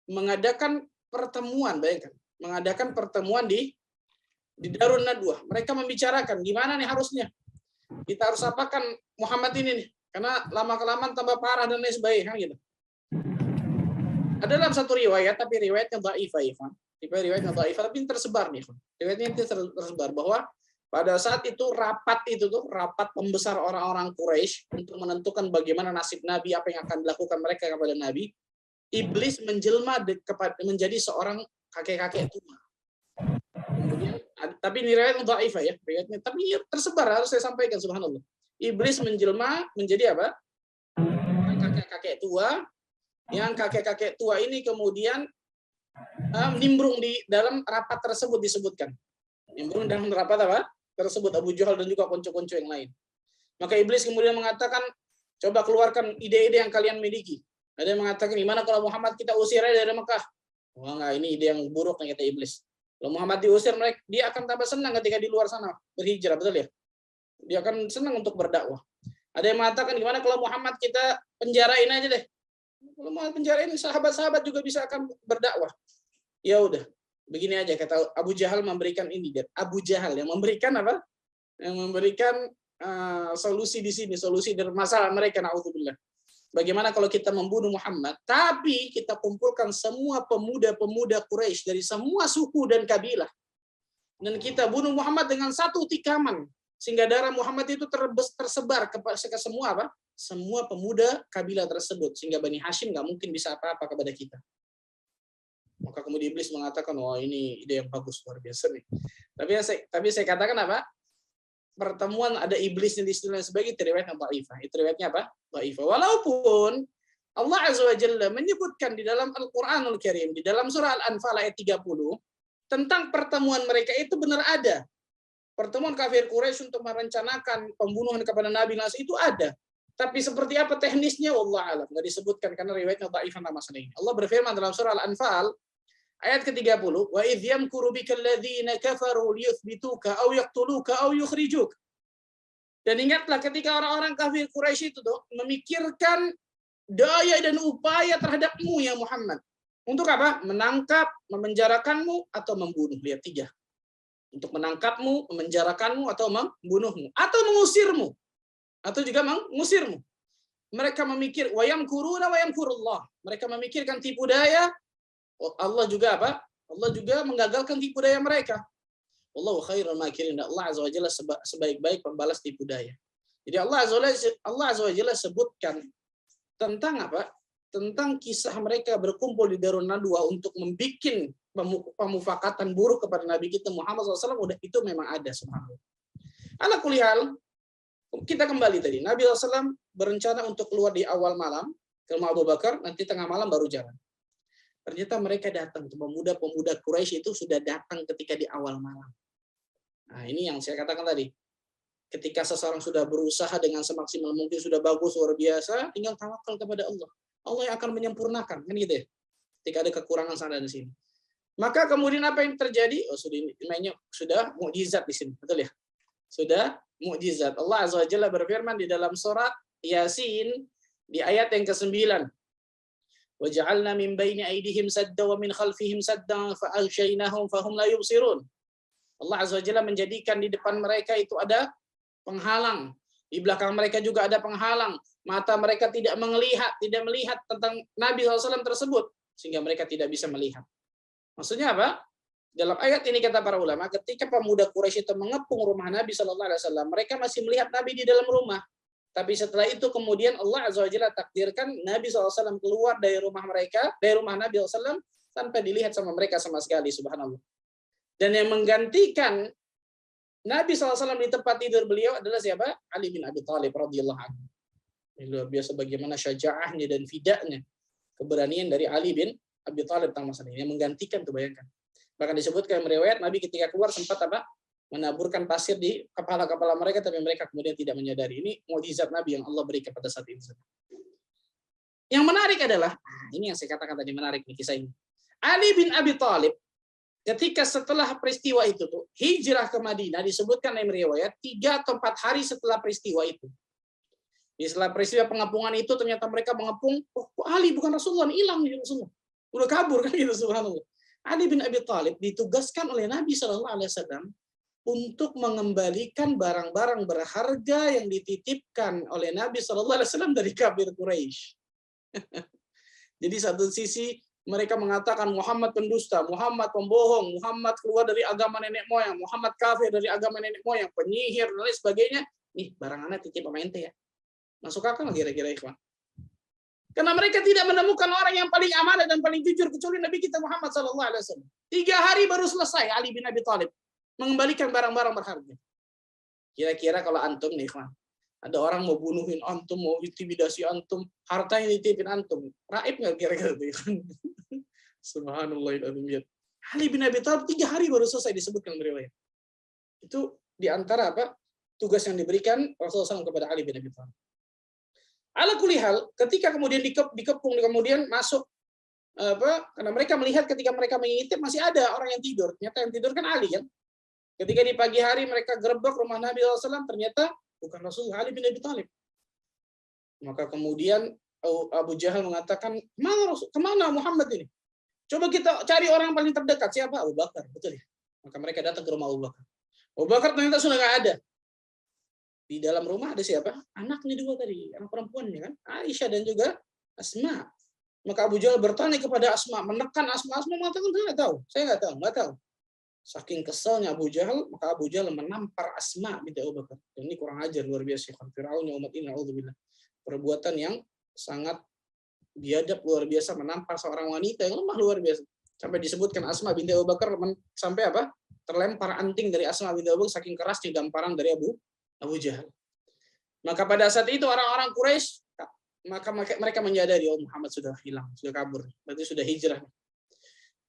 mengadakan pertemuan, bayangkan, mengadakan pertemuan di Darun Nadwah. Mereka membicarakan gimana nih harusnya kita harus apakan Muhammad ini nih, karena lama-kelamaan tambah parah dan lain sebagainya gitu. Ada dalam satu riwayat, tapi riwayatnya dhaifah, riwayatnya dhaifah, tapi tersebar nih. Riwayatnya tersebar bahwa pada saat itu rapat pembesar orang-orang Quraisy untuk menentukan bagaimana nasib Nabi, apa yang akan dilakukan mereka kepada Nabi. iblis menjelma menjadi seorang kakek-kakek tua. Kemudian, tapi ini riwayat dhaifah ya, riwayatnya. Tapi tersebar, harus saya sampaikan, subhanallah. Iblis menjelma menjadi apa? Kakek-kakek tua, yang kakek-kakek tua ini kemudian nimbrung di dalam rapat tersebut disebutkan. Nimbrung dalam rapat apa? Tersebut Abu Jahal dan juga konco-konco yang lain. Maka iblis kemudian mengatakan, coba keluarkan ide-ide yang kalian miliki. Ada yang mengatakan, gimana kalau Muhammad kita usir aja dari Mekah? Wah, enggak, ini ide yang buruk nih, kata iblis. Kalau Muhammad diusir, dia akan tambah senang ketika di luar sana berhijrah, betul ya? Dia akan senang untuk berdakwah. Ada yang mengatakan, gimana kalau Muhammad kita penjarain aja deh? Kalau mau penjarain, sahabat-sahabat juga bisa akan berdakwah. Ya udah, begini aja, kata Abu Jahal memberikan ini. Abu Jahal yang memberikan apa? Yang memberikan solusi di sini, solusi dari masalah mereka, na'udzubillah. Bagaimana kalau kita membunuh Muhammad, tapi kita kumpulkan semua pemuda-pemuda Quraisy dari semua suku dan kabilah, dan kita bunuh Muhammad dengan satu tikaman, sehingga darah Muhammad itu tersebar ke semua apa? Semua pemuda kabilah tersebut, sehingga Bani Hashim nggak mungkin bisa apa-apa kepada kita. Maka kemudian iblis mengatakan, wah ini ide yang bagus, luar biasa nih. Tapi saya katakan apa? Pertemuan ada iblis yang disebut sebagai riwayat yang dhaifah. Itu riwayatnya apa? Dhaifah. Walaupun Allah Azza wa Jalla menyebutkan di dalam Al-Qur'anul Karim, di dalam surah Al-Anfal ayat 30, tentang pertemuan mereka itu benar ada. Pertemuan kafir Quraisy untuk merencanakan pembunuhan kepada Nabi Nas itu ada. Tapi seperti apa teknisnya, wallah alam, nggak disebutkan karena riwayatnya dhaifah nama ini. Allah berfirman dalam surah Al-Anfal ayat ke-30, wa idh yamkuru bikal ladzina kafaru liyuthbituka aw yaqtuluka aw yukhrijuk. Dan ingatlah ketika orang-orang kafir Quraisy itu memikirkan daya dan upaya terhadapmu ya Muhammad. Untuk apa? Menangkap, memenjarakanmu atau membunuh. Lihat 3. Untuk menangkapmu, memenjarakanmu atau membunuhmu atau mengusirmu. Atau juga mengusirmu. Mereka memikir wa yamkuruna wa yamkurullah. Mereka memikirkan tipu daya. Allah juga apa? Allah juga menggagalkan tipu daya mereka. Wallahu khairul makirin. Allah Azza wa Jalla sebaik-baik pembalas tipu daya. Jadi Allah Azza wa Jalla sebutkan tentang apa? Tentang kisah mereka berkumpul di Darun Nadwa untuk membuat pemufakatan buruk kepada Nabi kita Muhammad SAW. Udah itu memang ada, subhanallah. Ala kulli hal, kita kembali tadi. Nabi SAW berencana untuk keluar di awal malam ke rumah Abu Bakar, nanti tengah malam baru jalan. Ternyata mereka datang, pemuda-pemuda Quraisy itu sudah datang ketika di awal malam. Nah, ini yang saya katakan tadi. Ketika seseorang sudah berusaha dengan semaksimal mungkin, sudah bagus, luar biasa, tinggal tawakal kepada Allah. Allah yang akan menyempurnakan, kan gitu ya. Ketika ada kekurangan sana dan sini. Maka kemudian apa yang terjadi? Oh, sudah mukjizat di sini, betul ya? Sudah mukjizat. Allah Azza wa Jalla berfirman di dalam surat Yasin di ayat yang ke-9. وَجَعَلْنَا مِنْ بَيْنِ أَيْدِهِمْ سَدًّا وَمِنْ خَلْفِهِمْ سَدًّا فَأَغْشَيْنَاهُمْ فَهُمْ لَا يُبْصِرُونَ. Allah Azza wa Jalla menjadikan di depan mereka itu ada penghalang. Di belakang mereka juga ada penghalang. Mata mereka tidak melihat tentang Nabi SAW tersebut. Sehingga mereka tidak bisa melihat. Maksudnya apa? Dalam ayat ini kata para ulama, ketika pemuda Quraisy itu mengepung rumah Nabi SAW, mereka masih melihat Nabi di dalam rumah. Tapi setelah itu kemudian Allah Azza wa Jalla takdirkan Nabi SAW keluar dari rumah mereka, dari rumah Nabi SAW, tanpa dilihat sama mereka sama sekali, subhanallah. Dan yang menggantikan Nabi SAW di tempat tidur beliau adalah siapa? Ali bin Abi Thalib radhiyallahu anhu. Luar biasa bagaimana syaja'ahnya dan fidaknya, keberanian dari Ali bin Abi Thalib tentang masalah ini. Yang menggantikan, tuh bayangkan. Bahkan disebutkan meriwayat Nabi ketika keluar sempat apa? Menaburkan pasir di kepala-kepala mereka, tapi mereka kemudian tidak menyadari. Ini mukjizat Nabi yang Allah berikan pada saat itu. Yang menarik adalah, ini yang saya katakan tadi menarik nih kisah ini. Ali bin Abi Thalib, ketika setelah peristiwa itu tuh hijrah ke Madinah, disebutkan dalam riwayat 3 atau 4 hari setelah peristiwa itu. Setelah peristiwa pengepungan itu ternyata mereka mengepung, oh Ali bukan Rasulullah, hilang nih Rasulullah. Udah kabur kan gitu, subhanallah. Ali bin Abi Thalib ditugaskan oleh Nabi SAW untuk mengembalikan barang-barang berharga yang dititipkan oleh Nabi SAW dari kafir Quraisy. Jadi satu sisi mereka mengatakan Muhammad pendusta, Muhammad pembohong, Muhammad keluar dari agama nenek moyang, Muhammad kafir dari agama nenek moyang, penyihir dan lain sebagainya. Nih barang anak titip sama ente ya. Masuk akal kira-kira ikhwan? Karena mereka tidak menemukan orang yang paling amanah dan paling jujur kecuali Nabi kita Muhammad SAW. 3 hari baru selesai Ali bin Abi Thalib mengembalikan barang-barang berharga. Kira-kira kalau antum nih, Ikhwan, ada orang mau bunuhin antum, mau intimidasi antum, hartanya dititipin antum, raib nggak kira-kira itu? Subhanallahirrahmanirrahim. Ali bin Abi Thalib 3 hari baru selesai disebutkan riwayat. Itu diantara apa tugas yang diberikan Rasulullah SAW kepada Ali bin Abi Thalib. Ala kulli hal, ketika kemudian dikepung, kemudian masuk karena mereka melihat ketika mereka mengintip masih ada orang yang tidur. Ternyata yang tidur kan Ali kan. Ketika di pagi hari mereka gerebek rumah Nabi SAW, ternyata bukan Rasulullah, Ali bin Abi Thalib. Maka kemudian Abu Jahal mengatakan, kemana Muhammad ini? Coba kita cari orang yang paling terdekat. Siapa? Abu Bakar. Betul ya? Maka mereka datang ke rumah Abu Bakar. Abu Bakar ternyata sudah nggak ada. Di dalam rumah ada siapa? Anaknya 2 tadi, anak perempuannya kan, Aisyah dan juga Asma. Maka Abu Jahal bertanya kepada Asma, menekan Asma. Asma mengatakan, saya nggak tahu. Saking keselnya Abu Jahal, maka Abu Jahal menampar Asma binti Abu Bakar. Dan ini kurang ajar luar biasa. Fir'aunnya umat ini, naudzubillah. Perbuatan yang sangat biadab luar biasa, menampar seorang wanita yang lemah luar biasa. Sampai disebutkan Asma binti Abu Bakar sampai apa? Terlempar anting dari Asma binti Abu Bakar saking kerasnya gamparan dari Abu Jahal. Maka pada saat itu orang-orang Quraisy maka mereka menyadari Muhammad sudah hilang, sudah kabur, berarti sudah hijrah.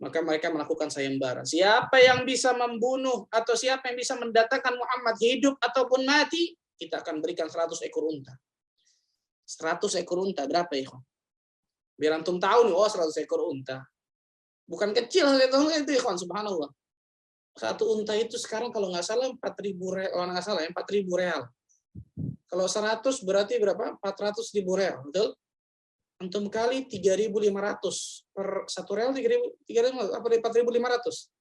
Maka mereka melakukan sayembara. Siapa yang bisa membunuh atau siapa yang bisa mendatangkan Muhammad hidup ataupun mati, kita akan berikan 100 ekor unta. 100 ekor unta berapa ya? Biar antum tahu nih, 100 ekor unta. Bukan kecil itu ya, subhanallah. 1 unta itu sekarang kalau nggak salah 4.000 real, kalau nggak salah 4.000 real. Kalau 100 berarti berapa? 400.000 real, betul? Antum kali 3.500 per 1 real 3.500 apa 4.500?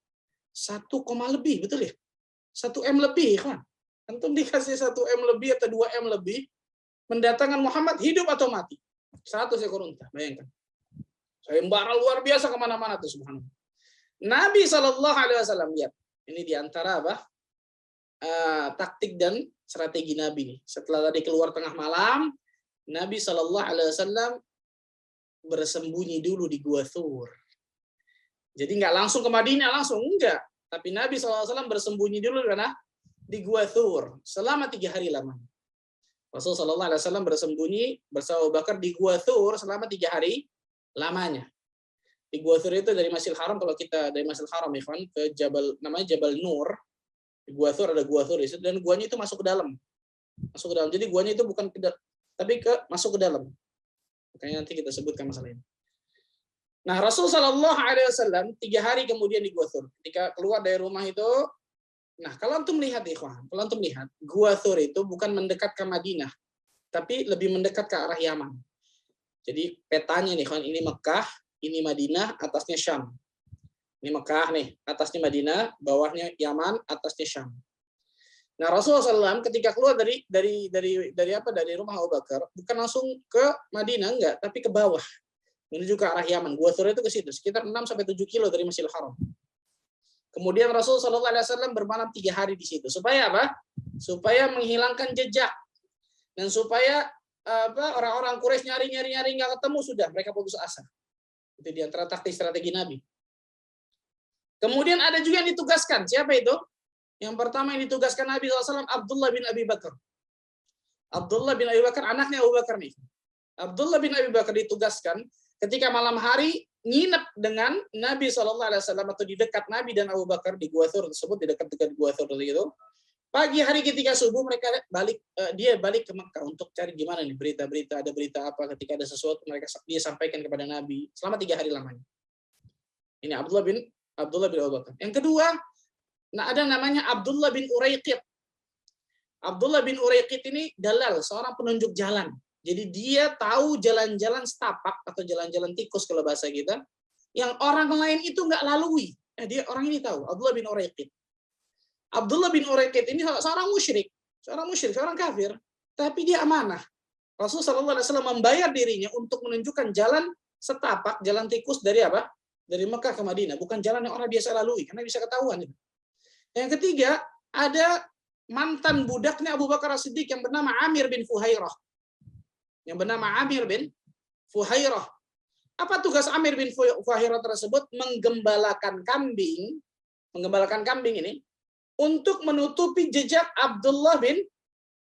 1, lebih, betul ya? 1 M lebih, kan? Antum dikasih 1 M lebih atau 2 M lebih, mendatangkan Muhammad hidup atau mati. 100 ekor unta, bayangkan. Sayembara luar biasa kemana-mana tuh, subhanallah. Nabi SAW lihat. Ini diantara apa? Taktik dan strategi Nabi nih. Setelah tadi keluar tengah malam, Nabi SAW bersembunyi dulu di Gua Thur. Jadi nggak langsung ke Madinah, langsung enggak. Tapi Nabi SAW bersembunyi dulu di Gua Thur selama 3 hari lamanya. Rasulullah SAW bersembunyi bersama Abu Bakar di Gua Thur selama 3 hari lamanya. Di Gua Thur itu dari Masjidil Haram, kalau kita dari Masjidil Haram ikhwan ke Jabal, namanya Jabal Nur. Di Gua Thur ada Gua Thur di situ, dan guanya itu masuk ke dalam. Masuk ke dalam. Jadi guanya itu bukan tapi masuk ke dalam. Makanya nanti kita sebutkan masalah ini. Nah, Rasulullah SAW 3 hari kemudian di Gua Thur. Ketika keluar dari rumah itu, nah kalau antum lihat ikhwan, kalau antum lihat Gua Thur itu bukan mendekat ke Madinah, tapi lebih mendekat ke arah Yaman. Jadi petanya nih ikhwan, ini Mekah, ini Madinah, atasnya Syam. Ini Mekah nih, atasnya Madinah, bawahnya Yaman, atasnya Syam. Nah, Rasulullah SAW ketika keluar dari rumah Abu Bakar, bukan langsung ke Madinah, enggak, tapi ke bawah, menuju ke arah Yaman. Gua Thur itu ke situ, sekitar 6-7 kilo dari Masjidil Haram. Kemudian Rasulullah SAW bermalam 3 hari di situ. Supaya apa? Supaya menghilangkan jejak, dan supaya orang-orang Quraisy nyari nggak ketemu, sudah mereka putus asa. Itu di antara taktik strategi Nabi. Kemudian ada juga yang ditugaskan. Siapa itu? Yang pertama yang ditugaskan Nabi SAW, Abdullah bin Abi Bakar. Abdullah bin Abi Bakar, anaknya Abu Bakar nih. Abdullah bin Abi Bakar ditugaskan ketika malam hari nginep dengan Nabi SAW atau di dekat Nabi dan Abu Bakar di Gua Thur tersebut, di dekat Gua Thur itu. Pagi hari ketika subuh mereka dia balik ke Mekah untuk cari gimana nih berita-berita, ada berita apa, ketika ada sesuatu dia sampaikan kepada Nabi selama 3 hari lamanya. Ini Abdullah bin Abu Bakar. Yang kedua, ada namanya Abdullah bin Uraiqit. Abdullah bin Uraiqit ini dalal, seorang penunjuk jalan. Jadi dia tahu jalan-jalan setapak atau jalan-jalan tikus kalau bahasa kita, yang orang lain itu nggak lalui. Dia orang ini tahu, Abdullah bin Uraiqit. Abdullah bin Uraiqit ini seorang musyrik, seorang kafir, tapi dia amanah. Rasulullah SAW membayar dirinya untuk menunjukkan jalan setapak, jalan tikus dari apa? Dari Mekah ke Madinah, bukan jalan yang orang biasa lalui, karena bisa ketahuan. Yang ketiga, ada mantan budaknya Abu Bakar As-Siddiq yang bernama Amir bin Fuhairah. Yang bernama Amir bin Fuhairah. Apa tugas Amir bin Fuhairah tersebut? Menggembalakan kambing ini untuk menutupi jejak Abdullah bin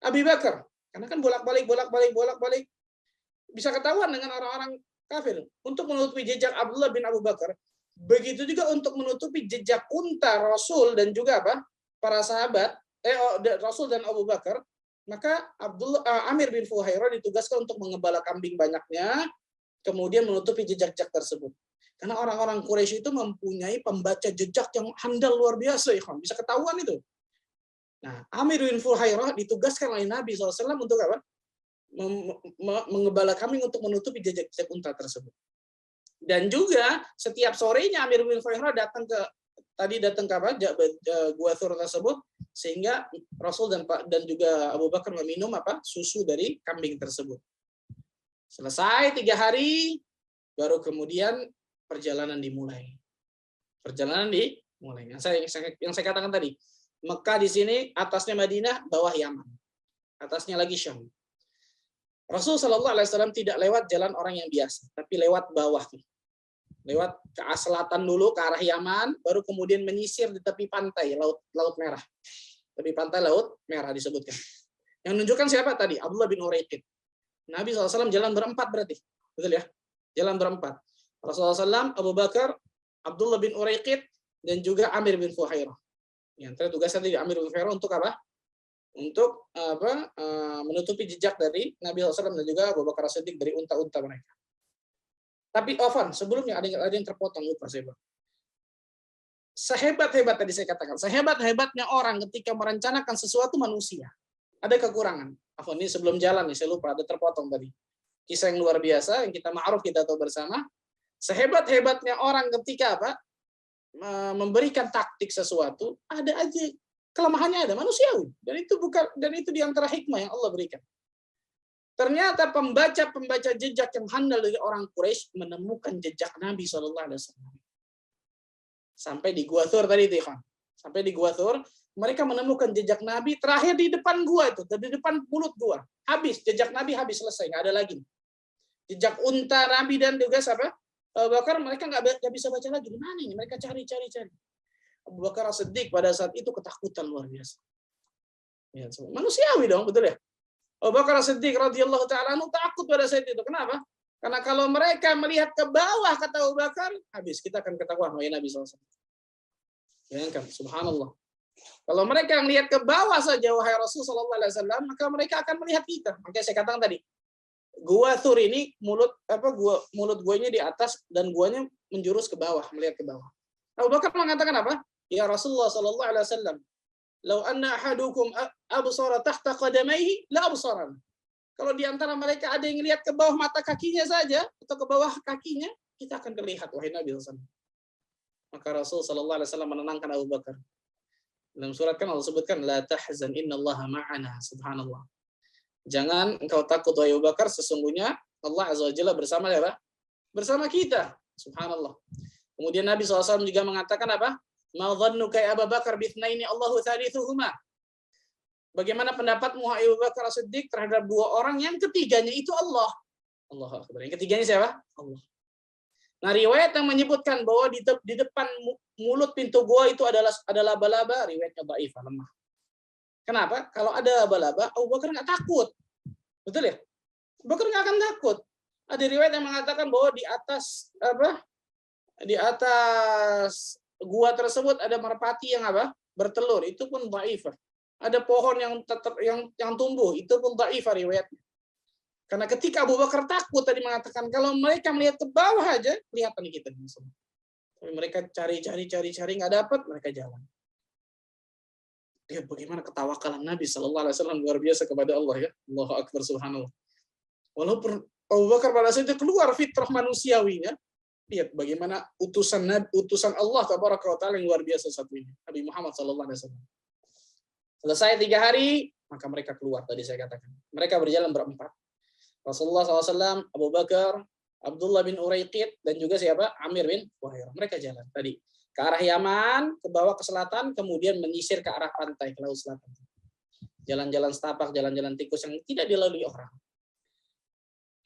Abi Bakar. Karena kan bolak-balik bisa ketahuan dengan orang-orang kafir. Untuk menutupi jejak Abdullah bin Abu Bakar, begitu juga untuk menutupi jejak unta Rasul dan juga para sahabat Rasul dan Abu Bakar, maka Amir bin Fuhairah ditugaskan untuk mengembala kambing banyaknya, kemudian menutupi jejak-jejak tersebut. Karena orang-orang Quraisy itu mempunyai pembaca jejak yang handal luar biasa, bisa ketahuan itu. Nah, Amir bin Fuhairah ditugaskan oleh Nabi SAW untuk apa? Mengembala kambing untuk menutupi jejak-jejak unta tersebut. Dan juga setiap sorenya Amir bin Fuhairah datang ke Gua Thur tersebut, sehingga Rasul dan juga Abu Bakar meminum susu dari kambing tersebut. Selesai 3 hari, baru kemudian perjalanan dimulai. Yang saya katakan tadi, Mekah di sini, atasnya Madinah, bawah Yaman, atasnya lagi Syam. Rasul Shallallahu Alaihi Wasallam tidak lewat jalan orang yang biasa, tapi lewat bawah, lewat ke selatan dulu ke arah Yaman, baru kemudian menyisir di tepi pantai Laut Merah. Tepi pantai Laut Merah disebutkan. Yang menunjukkan siapa tadi? Abdullah bin Uraiqid. Nabi SAW jalan berempat berarti. Betul ya? Jalan berempat. Rasulullah SAW, Abu Bakar, Abdullah bin Uraiqid, dan juga Amir bin Fuhairah. Yang tugasnya tadi Amir bin Fuhairah untuk apa? Untuk menutupi jejak dari Nabi SAW dan juga Abu Bakar As-Siddiq dari unta-unta mereka. Tapi sebelumnya ada yang terpotong, lupa saya. Sehebat-hebat tadi saya katakan, sehebat-hebatnya orang ketika merencanakan sesuatu manusia, ada kekurangan. Ini sebelum jalan nih, saya lupa, ada terpotong tadi. Kisah yang luar biasa, yang kita ma'ruf, kita tahu bersama. Sehebat-hebatnya orang ketika memberikan taktik sesuatu, ada aja kelemahannya, ada manusiawi. Dan itu di antara hikmah yang Allah berikan. Ternyata pembaca jejak yang handal dari orang Quraisy menemukan jejak Nabi SAW. Sampai di Gua Thur tadi itu, kan. Sampai di Gua Thur, mereka menemukan jejak Nabi terakhir di depan gua itu, di depan mulut gua. Habis, jejak Nabi habis, selesai, nggak ada lagi. Jejak unta Nabi dan juga Abu Bakar, mereka nggak bisa baca lagi. Di mana ini? Mereka cari. Abu Bakar As-Siddiq pada saat itu ketakutan luar biasa. Ya, manusiawi dong, betul ya? Abu Bakar As-Siddiq radhiyallahu ta'ala anhu takut pada saat itu. Kenapa? Karena kalau mereka melihat ke bawah, kata Abu Bakar, habis, kita akan ketahuan wahai Nabi SAW. Bayangkan, subhanallah. Kalau mereka yang lihat ke bawah saja, wahai Rasul sallallahu alaihi wasallam, maka mereka akan melihat kita. Makanya saya katakan tadi, Gua Thur ini mulut guanya di atas dan guanya menjurus ke bawah, melihat ke bawah. Abu Bakar mengatakan apa? Ya Rasulullah sallallahu alaihi wasallam, "Lau anna ahadukum absara tahta qadamaihi la absaran." Kalau di antara mereka ada yang lihat ke bawah mata kakinya saja atau ke bawah kakinya, kita akan terlihat wahai Nabi sallallahu alaihi wasallam. Maka Rasul sallallahu alaihi wasallam menenangkan Abu Bakar. Dalam surat kan Allah sebutkan la tahzan innallaha ma'ana, subhanallah. Jangan engkau takut wahai Abu Bakar, sesungguhnya Allah azza wajalla bersama kita, subhanallah. Kemudian Nabi SAW juga mengatakan apa? Ma dhannuka ya Abu Bakar bithnaini Allahu thalithuhuma. Bagaimana pendapatmu wahai Abu Bakar As-Siddiq terhadap 2 orang yang ketiganya itu Allah? Allahu akbar. Yang ketiganya siapa? Allah. Nah, riwayat yang menyebutkan bahwa di depan mulut pintu gua itu ada laba-laba, riwayatnya dhaif, lemah. Kenapa? Kalau ada laba-laba, Abu Bakar nggak takut. Betul ya? Abu Bakar nggak akan takut. Ada riwayat yang mengatakan bahwa di atas gua tersebut ada merpati yang bertelur, itu pun dhaif. Ada pohon yang tetap yang tumbuh, itu pun dhaif riwayatnya. Karena ketika Abu Bakar takut tadi mengatakan kalau mereka melihat ke bawah aja kelihatan kita semua. Tapi mereka cari nggak dapat, mereka jalan. Lihat bagaimana ketawakalan Nabi sallallahu alaihi wasallam luar biasa kepada Allah ya. Allahu akbar, subhanallah. Walaupun Abu Bakar pada saat itu keluar fitrah manusiawinya, lihat bagaimana utusan Allah tabaraka wa taala yang luar biasa satu ini, Nabi Muhammad sallallahu alaihi wasallam. Selesai 3 hari, maka mereka keluar tadi saya katakan. Mereka berjalan berempat. Rasulullah SAW, Abu Bakar, Abdullah bin Uraiqid, dan juga siapa? Amir bin Fuhairah. Mereka jalan tadi ke arah Yaman, ke bawah ke selatan, kemudian menyisir ke arah pantai, ke laut selatan. Jalan-jalan setapak, jalan-jalan tikus yang tidak dilalui orang.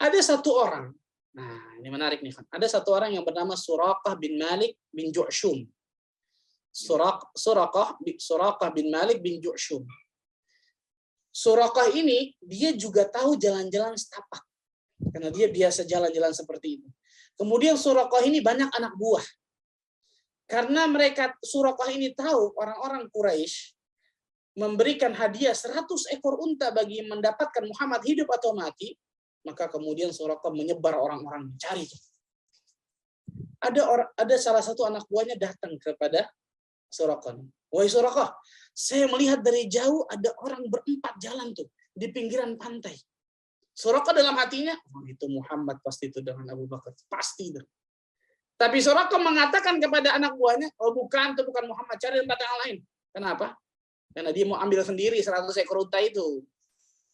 Ada satu orang Nah, ini menarik nih. Ada satu orang yang bernama Suraqah bin Malik bin Ju'shum. Suraqah bin Malik bin Ju'shum. Suraqah ini dia juga tahu jalan-jalan setapak. Karena dia biasa jalan-jalan seperti itu. Kemudian Suraqah ini banyak anak buah. Karena Suraqah ini tahu orang-orang Quraisy memberikan hadiah 100 ekor unta bagi mendapatkan Muhammad hidup atau mati, maka kemudian Suraqah menyebar orang-orang mencari. Ada salah satu anak buahnya datang kepada Suraqah. Wahai Suraqah, saya melihat dari jauh ada orang berempat jalan tuh di pinggiran pantai. Suraqah dalam hatinya, oh, itu Muhammad pasti itu dengan Abu Bakar, pasti itu. Tapi Suraqah mengatakan kepada anak buahnya, oh bukan, itu bukan Muhammad, cari tempat yang lain. Kenapa? Karena dia mau ambil sendiri 100 ekor unta itu.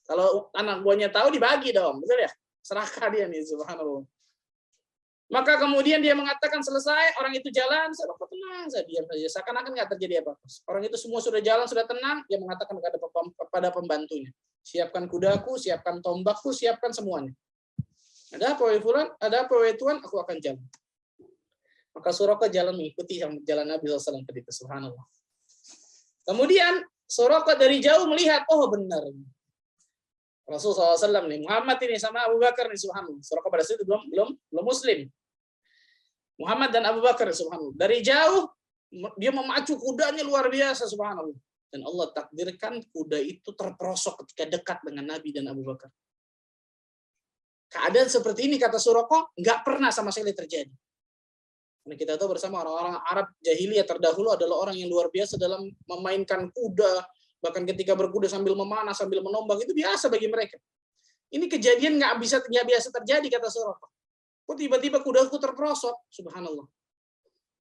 Kalau anak buahnya tahu dibagi dong, betul ya? Serahkan dia nih, subhanallah. Maka kemudian dia mengatakan selesai, orang itu jalan, saya tenang, saya diam saja. Seakan-akan nggak terjadi apa-apa. Orang itu semua sudah jalan, sudah tenang, dia mengatakan kepada pembantunya, siapkan kudaku, siapkan tombakku, siapkan semuanya. Ada apa wahai fulan? Ada apa wahai tuan? Aku akan jalan. Maka Suraqah jalan mengikuti jalan Nabi SAW tadi, subhanallah. Kemudian Suraqah dari jauh melihat, oh benar. Rasulullah SAW nih, Muhammad ini sama Abu Bakar nih, subhanallah. Suraqah pada saat itu belum muslim. Muhammad dan Abu Bakar, subhanallah. Dari jauh dia memacu kudanya luar biasa, subhanallah. Dan Allah takdirkan kuda itu terperosok ketika dekat dengan Nabi dan Abu Bakar. Keadaan seperti ini kata Suraqah nggak pernah sama sekali terjadi. Karena kita tahu bersama orang-orang Arab jahiliyah terdahulu adalah orang yang luar biasa dalam memainkan kuda. Bahkan ketika berkuda sambil memanah, sambil menombak, itu biasa bagi mereka. Ini kejadian nggak biasa terjadi, kata Suraqah. Kok tiba-tiba kudaku terperosok, subhanallah.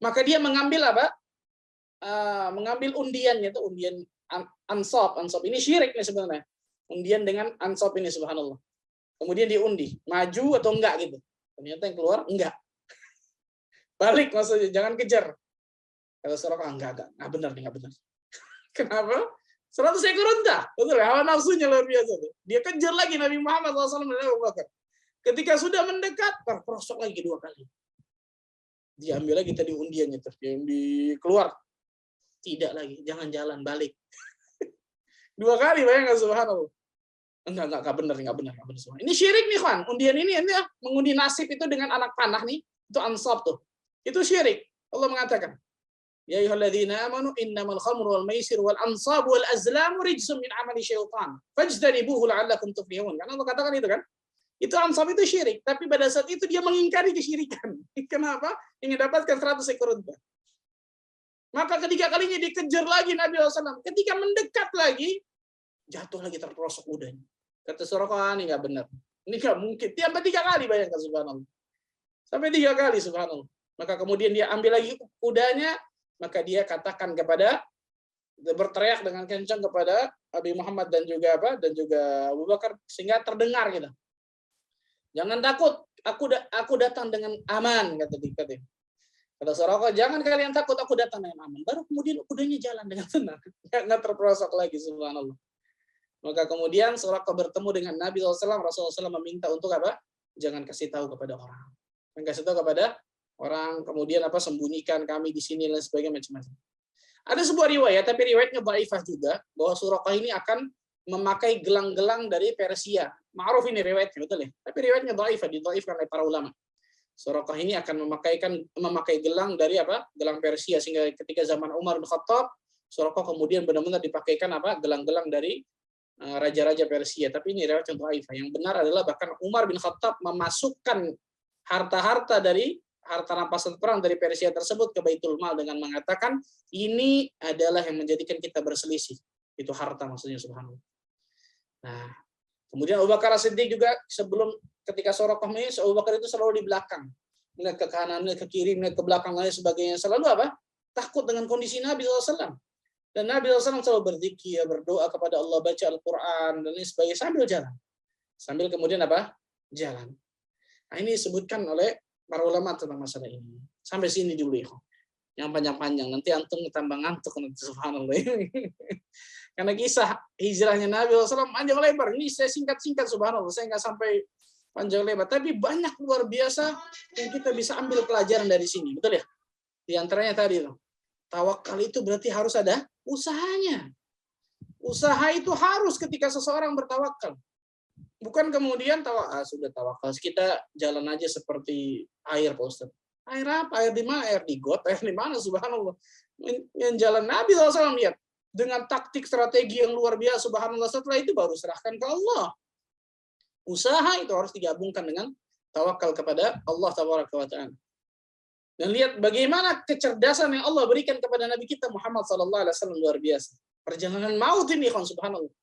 Maka dia mengambil apa? Mengambil undiannya, itu undian ansab. Ansab ini syirik nih sebenarnya. Undian dengan ansab ini, subhanallah. Kemudian diundi, maju atau enggak gitu. Ternyata yang keluar enggak. Balik maksudnya, jangan kejar. Kata Suraqah, enggak benar, enggak benar. Kenapa? 100 ekor unta. Betul, hawa nafsunya luar biasa. Dia kejar lagi Nabi Muhammad SAW dan Abu Bakar. Ketika sudah mendekat, terperosok lagi 2 kali. Diambil lagi tadi undiannya, yang keluar. Tidak lagi, jangan jalan, balik. 2 kali, bayangkan subhanallah. Enggak benar. Ini syirik nih, Khan. Undian ini mengundi nasib itu dengan anak panah nih. Itu ansab tuh. Itu syirik. Allah mengatakan, ya ayyuhalladzina amanu innamal khamru wal maisir wal ansab wal azlamu rijsum min amali syaitan fajtanibuhu la'allakum tuflihun. Karena Allah katakan itu kan. Itu ansab itu syirik, tapi pada saat itu dia mengingkari kesyirikan. Kenapa? Ingin dapatkan 100 ekor unta. Maka ketiga kalinya dikejar lagi Nabi SAW. Ketika mendekat lagi, jatuh lagi terperosok udahnya. Kata Suraqah, ini nggak benar. Ini nggak mungkin. Sampai 3 kali, bayangkan subhanallah. Sampai 3 kali subhanallah. Maka kemudian dia ambil lagi kudanya, maka dia katakan berteriak dengan kencang kepada Abi Muhammad dan juga Abu Bakar sehingga terdengar gitu. Jangan takut, aku datang dengan aman, kata dia. Kata Suraqah, jangan kalian takut, aku datang dengan aman. Baru kemudian kudanya jalan dengan tenang, nggak terperosok lagi, subhanallah. Maka kemudian Suraqah bertemu dengan Nabi SAW, Rasulullah SAW meminta untuk apa? Jangan kasih tahu kepada orang. Jangan kasih tahu kepada orang, kemudian sembunyikan kami di sini dan sebagainya macam-macam. Ada sebuah riwayat, tapi riwayatnya dhaifah juga, bahwa Suraqah ini akan memakai gelang-gelang dari Persia. Ma'ruf ini riwayatnya, betul ya? Tapi riwayatnya dhaifah, didhaifkan oleh para ulama. Suraqah ini akan memakai gelang dari gelang Persia, sehingga ketika zaman Umar bin Khattab, Suraqah kemudian benar-benar dipakaikan gelang-gelang dari raja-raja Persia. Tapi ini riwayat yang dhaifah. Yang benar adalah bahkan Umar bin Khattab memasukkan harta-harta dari harta rampasan perang dari Persia tersebut ke Baitul Mal dengan mengatakan ini adalah yang menjadikan kita berselisih. Itu harta maksudnya, subhanallah. Nah, kemudian Abu Bakar As-Siddiq juga sebelum ketika Suraqah ini, Abu Bakar itu selalu di belakang. Melihat ke kanan, melihat ke kiri, melihat ke belakang, dan sebagainya. Selalu takut dengan kondisi Nabi SAW. Dan Nabi SAW selalu berzikir, berdoa kepada Allah, baca Al-Quran, dan lain sebagainya sambil jalan. Sambil kemudian jalan. Nah, ini disebutkan oleh para ulama tentang masalah ini. Sampai sini dulu ya. Yang panjang-panjang. Nanti antum tambah ngantuk nanti, subhanallah. Karena kisah hijrahnya Nabi SAW panjang lebar. Ini saya singkat-singkat, subhanallah. Saya nggak sampai panjang lebar. Tapi banyak luar biasa yang kita bisa ambil pelajaran dari sini. Betul ya? Di antaranya tadi tuh. Tawakal itu berarti harus ada usahanya. Usaha itu harus ketika seseorang bertawakal. Bukan kemudian sudah tawakal, kita jalan aja seperti air, Pak Ustaz. Air apa? Air di mana? Air di got? Air di mana? Subhanallah. Yang jalan Nabi SAW lihat. Dengan taktik strategi yang luar biasa, subhanallah, setelah itu baru serahkan ke Allah. Usaha itu harus digabungkan dengan tawakal kepada Allah Tabaraka wa Ta'ala. Dan lihat bagaimana kecerdasan yang Allah berikan kepada Nabi kita Muhammad SAW luar biasa. Perjalanan maut ini, subhanallah.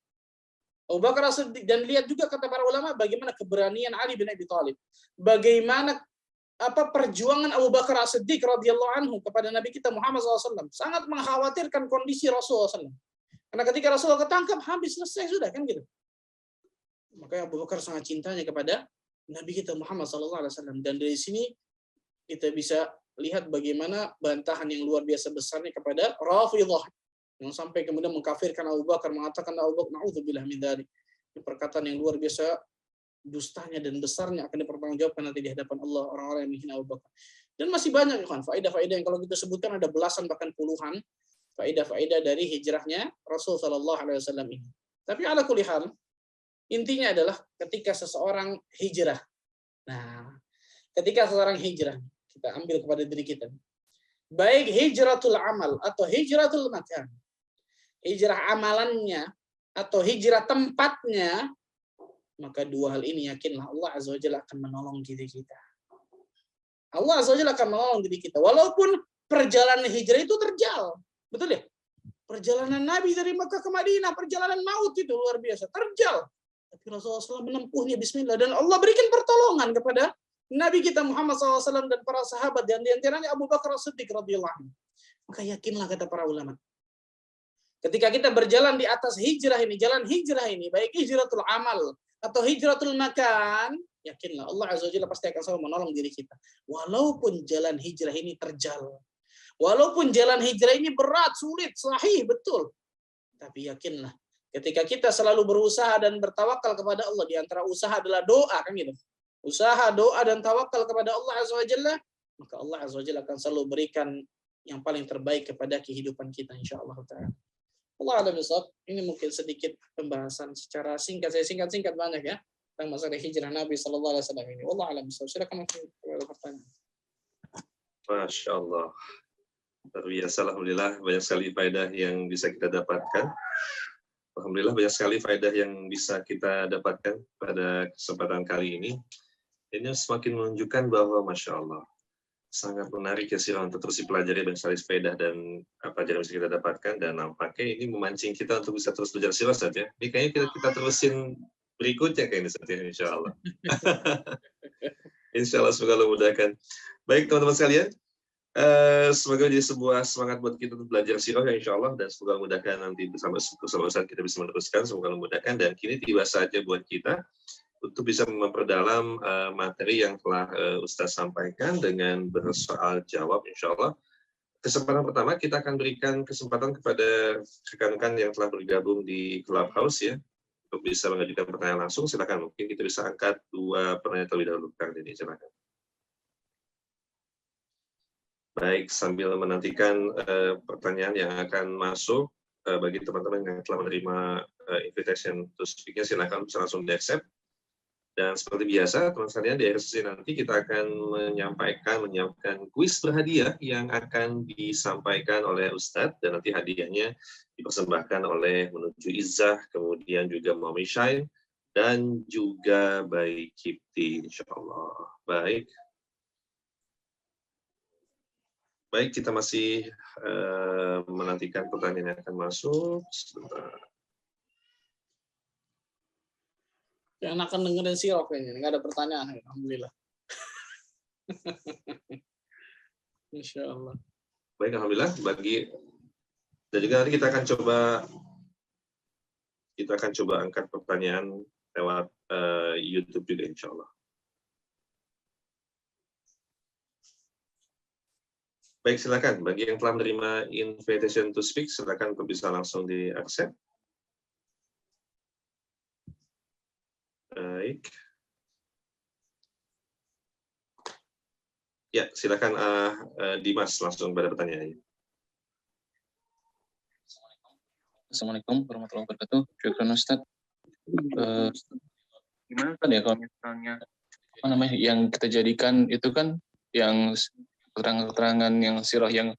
Abu Bakar As-Siddiq, dan lihat juga kata para ulama bagaimana keberanian Ali bin Abi Thalib. Bagaimana perjuangan Abu Bakar As-Siddiq radhiyallahu anhu kepada Nabi kita Muhammad SAW. Sangat mengkhawatirkan kondisi Rasulullah SAW. Karena ketika Rasulullah ketangkap, habis, selesai sudah, kan gitu. Makanya Abu Bakar sangat cintanya kepada Nabi kita Muhammad SAW. Dan dari sini kita bisa lihat bagaimana bantahan yang luar biasa besarnya kepada Rafidhah, yang sampai kemudian mengkafirkan Abu Bakar, mengatakan Abu Bakar, na'udzubillah min dzalik. Ini perkataan yang luar biasa dustanya dan besarnya akan dipertanggungjawabkan nanti di hadapan Allah orang-orang yang menghina Abu Bakar. Dan masih banyak kan faedah-faedah yang kalau kita sebutkan ada belasan bahkan puluhan faedah-faedah dari hijrahnya Rasul sallallahu alaihi wasallam ini. Tapi ala kulli hal, intinya adalah ketika seseorang hijrah. Nah, ketika seseorang hijrah, kita ambil kepada diri kita. Baik hijratul amal atau hijratul makan. Hijrah amalannya atau hijrah tempatnya, maka dua hal ini yakinlah Allah Azza wa Jalla akan menolong diri kita. Allah Azza wa Jalla akan menolong diri kita. Walaupun perjalanan hijrah itu terjal. Betul ya? Perjalanan Nabi dari Makkah ke Madinah, perjalanan maut itu luar biasa. Terjal. Tapi Rasulullah SAW menempuhnya bismillah. Dan Allah berikan pertolongan kepada Nabi kita Muhammad SAW dan para sahabat. Dan diantaranya Abu Bakar As-Siddiq radhiyallahu anhu. Maka yakinlah kata para ulama. Ketika kita berjalan di atas hijrah ini, jalan hijrah ini, baik hijratul amal atau hijratul makan, yakinlah Allah Azza wa Jalla pasti akan selalu menolong diri kita. Walaupun jalan hijrah ini terjal, walaupun jalan hijrah ini berat, sulit, sahih, betul. Tapi yakinlah, ketika kita selalu berusaha dan bertawakal kepada Allah, di antara usaha adalah doa, kan gitu. Usaha, doa, dan tawakal kepada Allah Azza wa Jalla, maka Allah Azza wa Jalla akan selalu berikan yang paling terbaik kepada kehidupan kita, insyaAllah ta'ala. Allah a'lam bishawab. Ini mungkin sedikit pembahasan secara singkat. Saya singkat-singkat banyak ya tentang masalah hijrah Nabi sallallahu alaihi wasallam ini. Allah a'lam bishawab. Silakan ada pertanyaan. Masya Allah. Luar biasa, alhamdulillah banyak sekali faedah yang bisa kita dapatkan. Alhamdulillah banyak sekali faedah yang bisa kita dapatkan pada kesempatan kali ini. Ini semakin menunjukkan bahwa Masya Allah sangat menarik ya Sirah untuk terus dipelajari banyak sekali faedah dan pelajaran yang bisa kita dapatkan, dan nampaknya ini memancing kita untuk bisa terus belajar Sirah saja. Ini kayaknya kita terusin berikutnya kayaknya saja, insya Allah. Insya Allah semoga Allah mudahkan. Baik teman-teman sekalian, semoga jadi sebuah semangat buat kita untuk belajar Sirah ya insya Allah, dan semoga mudahkan nanti bersama Ustaz kita bisa meneruskan, semoga Allah mudahkan. Dan kini tiba saatnya buat kita untuk bisa memperdalam materi yang telah Ustaz sampaikan dengan bersoal jawab, insya Allah. Kesempatan pertama kita akan berikan kesempatan kepada rekan-rekan yang telah bergabung di Clubhouse ya, untuk bisa mengajukan pertanyaan langsung. Silakan, mungkin kita bisa angkat 2 pertanyaan terlebih dahulu. Kang Denny, silakan. Baik, sambil menantikan pertanyaan yang akan masuk, bagi teman-teman yang telah menerima invitation to speak-nya, silakan bisa langsung di-accept. Dan seperti biasa, teman sekalian, di akhir sesi nanti kita akan menyiapkan kuis berhadiah yang akan disampaikan oleh Ustadz, dan nanti hadiahnya dipersembahkan oleh Menuju Izzah, kemudian juga Mami Shine, dan juga Bayi Kipti, insya Allah. Baik, kita masih menantikan pertanyaan yang akan masuk. Sebentar. Yang akan dengerin Sirah kayaknya, nggak ada pertanyaan, alhamdulillah. Insya Allah. Baik, alhamdulillah. Dan juga nanti kita akan coba angkat pertanyaan lewat YouTube juga, insya Allah. Baik, silakan. Bagi yang telah menerima invitation to speak, silakan untuk bisa langsung di-accept. Baik. Ya, silakan Dimas langsung pada pertanyaannya. Assalamualaikum warahmatullahi wabarakatuh. Syukran Ustaz. Gimana kan ya kalau misalnya apa namanya yang kita jadikan itu kan yang keterangan-keterangan yang sirah yang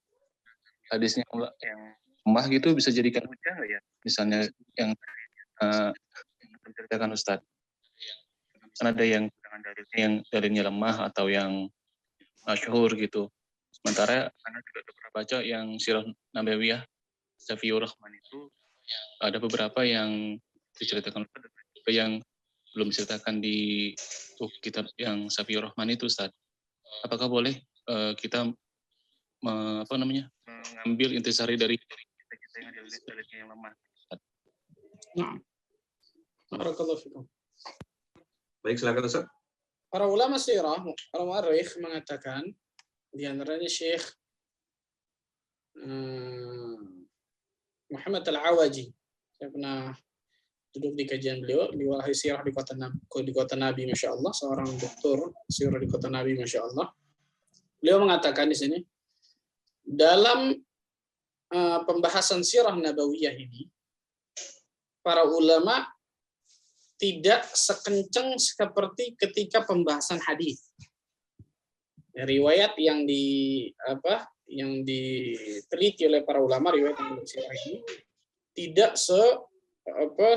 hadisnya yang lemah gitu bisa jadikan hujah nggak ya? Misalnya yang diceritakan Ustaz. Kan ada yang dalilnya lemah atau yang masyhur gitu. Sementara Anda juga pernah baca yang sirah Nabawiyah Safiur Rahman itu ada beberapa yang diceritakan yang belum diceritakan di kitab yang Safiur Rahman itu, Ustaz. Apakah boleh kita mengambil intisari dari kita yang ada dalilnya yang lemah? Nah, barakallahu fikum. Baik, silakan Ustaz. Para ulama sirah, para muarikh mengatakan, di antaranya Syekh Muhammad Al-Awaji. Saya pernah duduk di kajian beliau di Walahi Sirah di kota Nabi, Masya Allah, seorang doktor sirah di kota Nabi, Masya Allah. Beliau mengatakan di sini, dalam pembahasan sirah Nabawiyah ini, para ulama tidak sekencang seperti ketika pembahasan hadis. Riwayat yang diteliti oleh para ulama, riwayat yang sirah ini tidak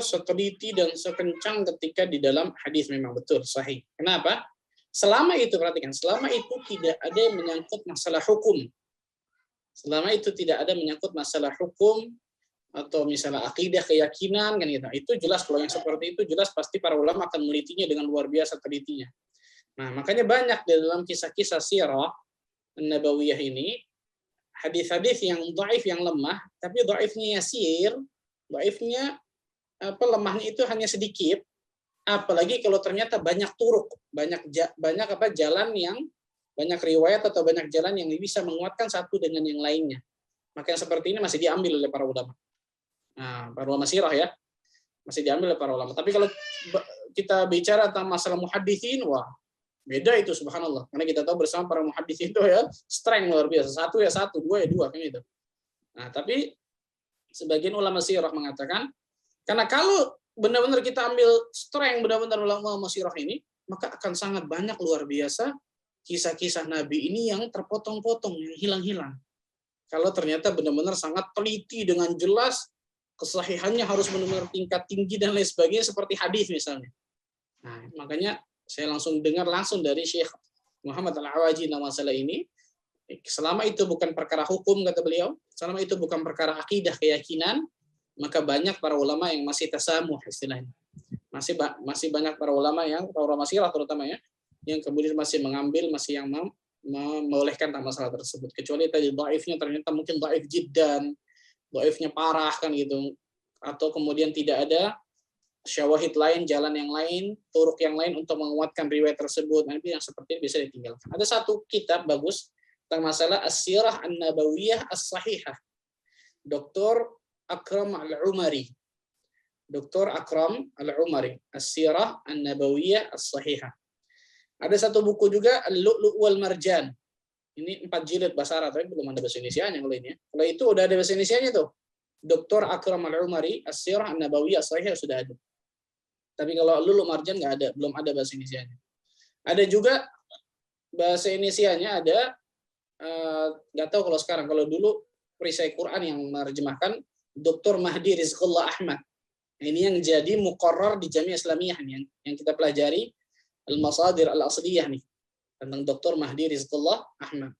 seteliti dan sekencang ketika di dalam hadis, memang betul sahih. Kenapa? Selama itu, perhatikan, selama itu tidak ada yang menyangkut masalah hukum. Selama itu tidak ada menyangkut masalah hukum atau misalnya akidah, keyakinan kan gitu. Itu jelas, kalau yang seperti itu jelas pasti para ulama akan melitinya dengan luar biasa telitinya. Nah, makanya banyak di dalam kisah-kisah sirah Nabawiyah ini hadis-hadis yang dhaif, yang lemah, tapi dhaifnya yasir, dhaifnya lemahnya itu hanya sedikit. Apalagi kalau ternyata banyak turuk, banyak jalan yang banyak riwayat atau banyak jalan yang bisa menguatkan satu dengan yang lainnya. Maka yang seperti ini masih diambil oleh para ulama. Nah, para ulama sirah ya, masih diambil oleh para ulama. Tapi kalau kita bicara tentang masalah muhaditsin, wah, beda itu, subhanallah. Karena kita tahu bersama para muhaditsin itu ya strength luar biasa. Satu ya satu, dua ya dua, kan itu. Nah, tapi sebagian ulama sirah mengatakan, karena kalau benar-benar kita ambil strength benar-benar ulama sirah ini, maka akan sangat banyak luar biasa kisah-kisah Nabi ini yang terpotong-potong, yang hilang-hilang. Kalau ternyata benar-benar sangat teliti dengan jelas, kesahihannya harus benar-benar tingkat tinggi dan lain sebagainya seperti hadis misalnya. Nah, makanya saya langsung dengar langsung dari Syekh Muhammad Al-Awaji tentang masalah ini. Selama itu bukan perkara hukum, kata beliau, selama itu bukan perkara akidah, keyakinan, maka banyak para ulama yang masih tasamuh istilahnya. Masih banyak para ulama sirah terutama ya, yang kemudian masih mengambil, masih yang membolehkan tentang masalah tersebut. Kecuali tadi dhaifnya ternyata mungkin dhaif jiddan, dhaifnya parah kan gitu, atau kemudian tidak ada syawahid lain, jalan yang lain, turuk yang lain untuk menguatkan riwayat tersebut. Nanti yang seperti ini bisa ditinggalkan. Ada satu kitab bagus tentang masalah As-Sirah An-Nabawiyah As-Sahihah. Dr. Akram Al-Umari. Dr. Akram Al-Umari. As-Sirah An-Nabawiyah As-Sahihah. Ada satu buku juga Al-Lu'lu' wal Marjan. Ini 4 jilid bahasa Arab, tapi belum ada bahasa Indonesianya yang lainnya. Kalau itu udah ada bahasa Indonesianya tuh. Dr. Akram Al-Umari, As-Sirah An-Nabawiyah As-Sahihah sudah ada. Tapi kalau Al-Lu'lu' Marjan nggak ada, belum ada bahasa Indonesianya. Ada juga bahasa Indonesianya ada, nggak tahu kalau sekarang. Kalau dulu perisai Quran yang menerjemahkan Dr. Mahdi Rizqullah Ahmad. Ini yang jadi muqarrar di Jamiah Islamiyah nih, yang kita pelajari Al-Masadir Al-Asliyah nih, tentang Dr. Mahdi Rizqullah Ahmad.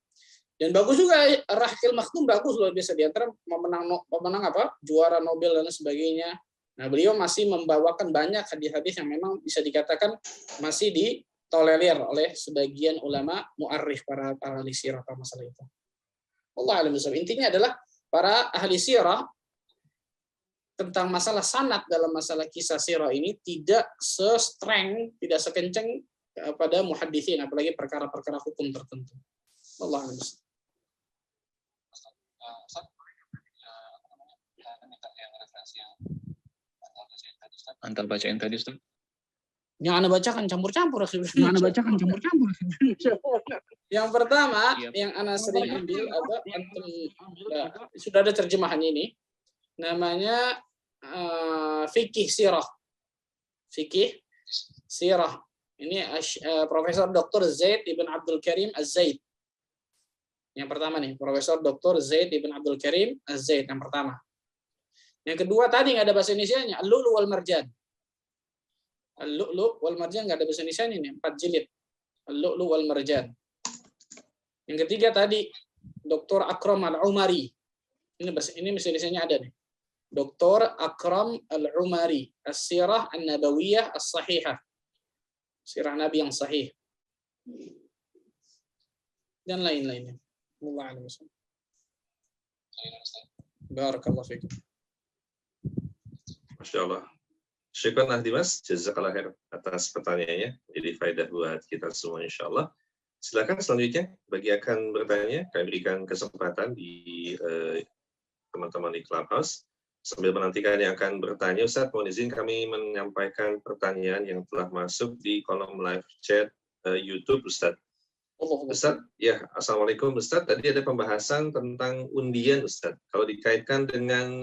Dan bagus juga Rahkil Maktum, bagus luar biasa, di antara pemenang juara Nobel dan sebagainya. Nah, beliau masih membawakan banyak hadis-hadis yang memang bisa dikatakan masih ditolerir oleh sebagian ulama mu'arrikh, para ahli sirah tentang masalah itu. Allah alam bisawab. Intinya adalah para ahli sirah tentang masalah sanad dalam masalah kisah sirah ini tidak se-strength, tidak sekencang pada muhaditsin, apalagi perkara-perkara hukum tertentu. Allah alam bisawab. Antar bacain tadi Ustaz. Yang Anda bacakan campur-campur. Yang pertama, yang Anda sering ambil atau antum sudah ada terjemahannya ini, namanya fikih sirah. Fikih sirah. Ini Profesor Dr. Zaid Ibn Abdul Karim Az-Zaid. Yang pertama nih, Profesor Dr. Zaid Ibn Abdul Karim Az-Zaid yang pertama. Yang kedua tadi nggak ada bahasa Indonesianya, Al-Lu'lu' wal Marjan. Al-Lu'lu' wal Marjan nggak ada bahasa Indonesianya nih, 4 jilid. Al-Lu'lu' wal Marjan. Yang ketiga tadi Dr. Akram Al-Umari. Ini bahasa Indonesianya ada nih. Dr. Akram Al-Umari, As-Sirah An-Nabawiyah As-Sahihah. Sirah Nabi yang sahih. Dan lain-lainnya. Allah a'lam. Barakallahu fikum. Masya Allah. Syukran Dimas, jazakallah khair atas pertanyaannya. Jadi faedah buat kita semua insya Allah. Silakan selanjutnya bagi akan bertanya, kami berikan kesempatan di teman-teman di Clubhouse. Sambil menantikan yang akan bertanya, Ustaz, mohon izin kami menyampaikan pertanyaan yang telah masuk di kolom live chat YouTube, Ustaz. Ustaz, ya, Assalamualaikum Ustaz. Tadi ada pembahasan tentang undian, Ustaz. Kalau dikaitkan dengan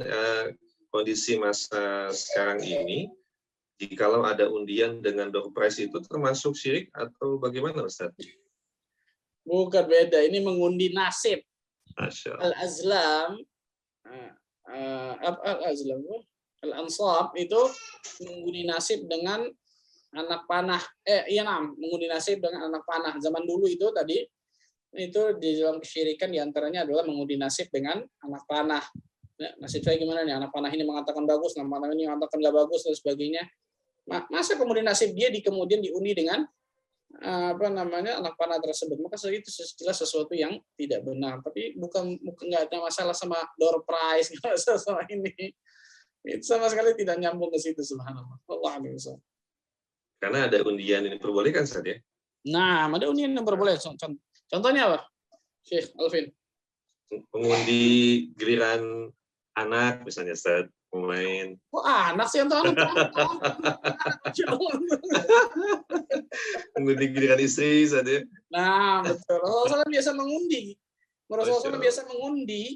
kondisi masa sekarang ini, jikalau ada undian dengan door prize itu termasuk syirik atau bagaimana, Ustaz? Bukan, beda. Ini mengundi nasib. Al-Azlam. Al-Ansab itu mengundi nasib dengan anak panah. Mengundi nasib dengan anak panah. Zaman dulu itu tadi, itu di dalam kesyirikan diantaranya adalah mengundi nasib dengan anak panah. Ya, nasib saya gimana nih? Anak panah ini mengatakan bagus, anak panah ini mengatakan nggak bagus, dan sebagainya. Masa kemudian nasib dia kemudian diundi dengan anak panah tersebut, maka itu jelas sesuatu yang tidak benar. Tapi bukan nggak ada masalah sama door prize, nggak masalah sama ini. Itu sama sekali tidak nyambung ke situ, subhanallah. Allah a'lam. Karena ada undian ini diperbolehkan, Ustaz ya? Nah, ada undian yang diperbolehkan. Contohnya apa, Syekh Alvin? Mengundi giliran anak misalnya, Ustaz, pemain. Oh, anak sih untuk anak. Mengundi giliran istri saja. Nah, betul. Rasulullah biasa mengundi. Rasulullah biasa mengundi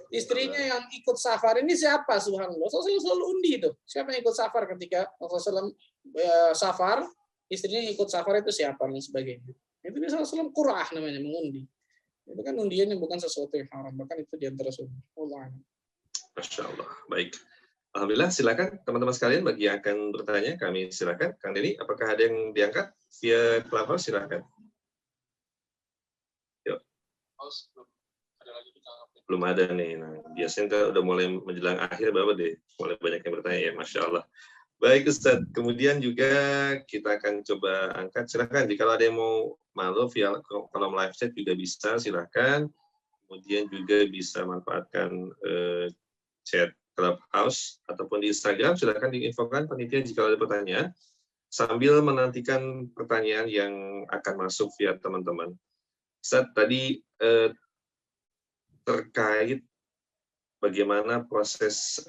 istrinya yang ikut safar ini siapa, subhanallah. Rasulullah selalu undi itu. Siapa yang ikut safar ketika Rasulullah safar, istrinya yang ikut safar itu siapa dan sebagainya. Itu Rasulullah qur'ah namanya, mengundi. Itu kan undiannya bukan sesuatu yang haram, bahkan itu di antara sunnah. Allah. Masya Allah. Baik. Alhamdulillah, silakan teman-teman sekalian bagi yang akan bertanya, kami silakan. Kang Denny, apakah ada yang diangkat via Clubhouse? Silakan. Yuk. Belum ada nih. Nah, biasanya udah mulai menjelang akhir baru deh mulai banyak yang bertanya ya, Masya Allah. Baik Ustaz, kemudian juga kita akan coba angkat. Silakan, jika ada yang mau malu via kolom live chat juga bisa, silakan. Kemudian juga bisa manfaatkan chat Clubhouse ataupun di Instagram, silakan diinfokan panitia jika ada pertanyaan sambil menantikan pertanyaan yang akan masuk via teman-teman. Ustaz, tadi terkait bagaimana proses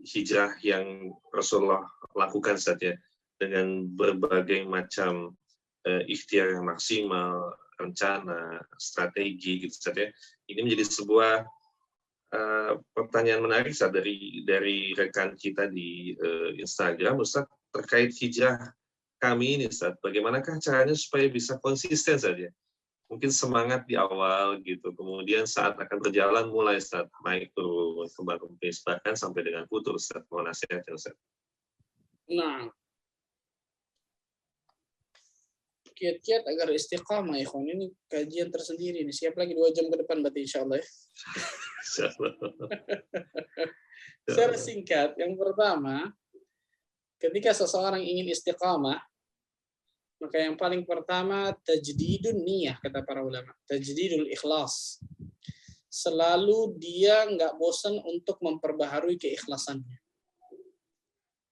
hijrah yang Rasulullah lakukan, Ustaz ya, dengan berbagai macam ikhtiar yang maksimal, rencana, strategi gitu, Ustaz ya. Ini menjadi sebuah pertanyaan menarik, Ustaz, dari rekan kita di Instagram, Ustaz, terkait hijrah kami ini, Ustaz. Bagaimanakah caranya supaya bisa konsisten saja? Mungkin semangat di awal gitu, kemudian saat akan berjalan mulai Ustaz naik turun, kembang kempis, bahkan sampai dengan putus, Ustaz. Mohon nasihatnya, Ustaz. Nah, kiat-kiat agar istiqamah, ikhwan, ini kajian tersendiri nih. Siap lagi 2 jam ke depan berarti insyaallah ya. Secara singkat, yang pertama, ketika seseorang ingin istiqamah, maka yang paling pertama tajdidun niyah, kata para ulama, tajdidul ikhlas. Selalu dia nggak bosan untuk memperbaharui keikhlasannya.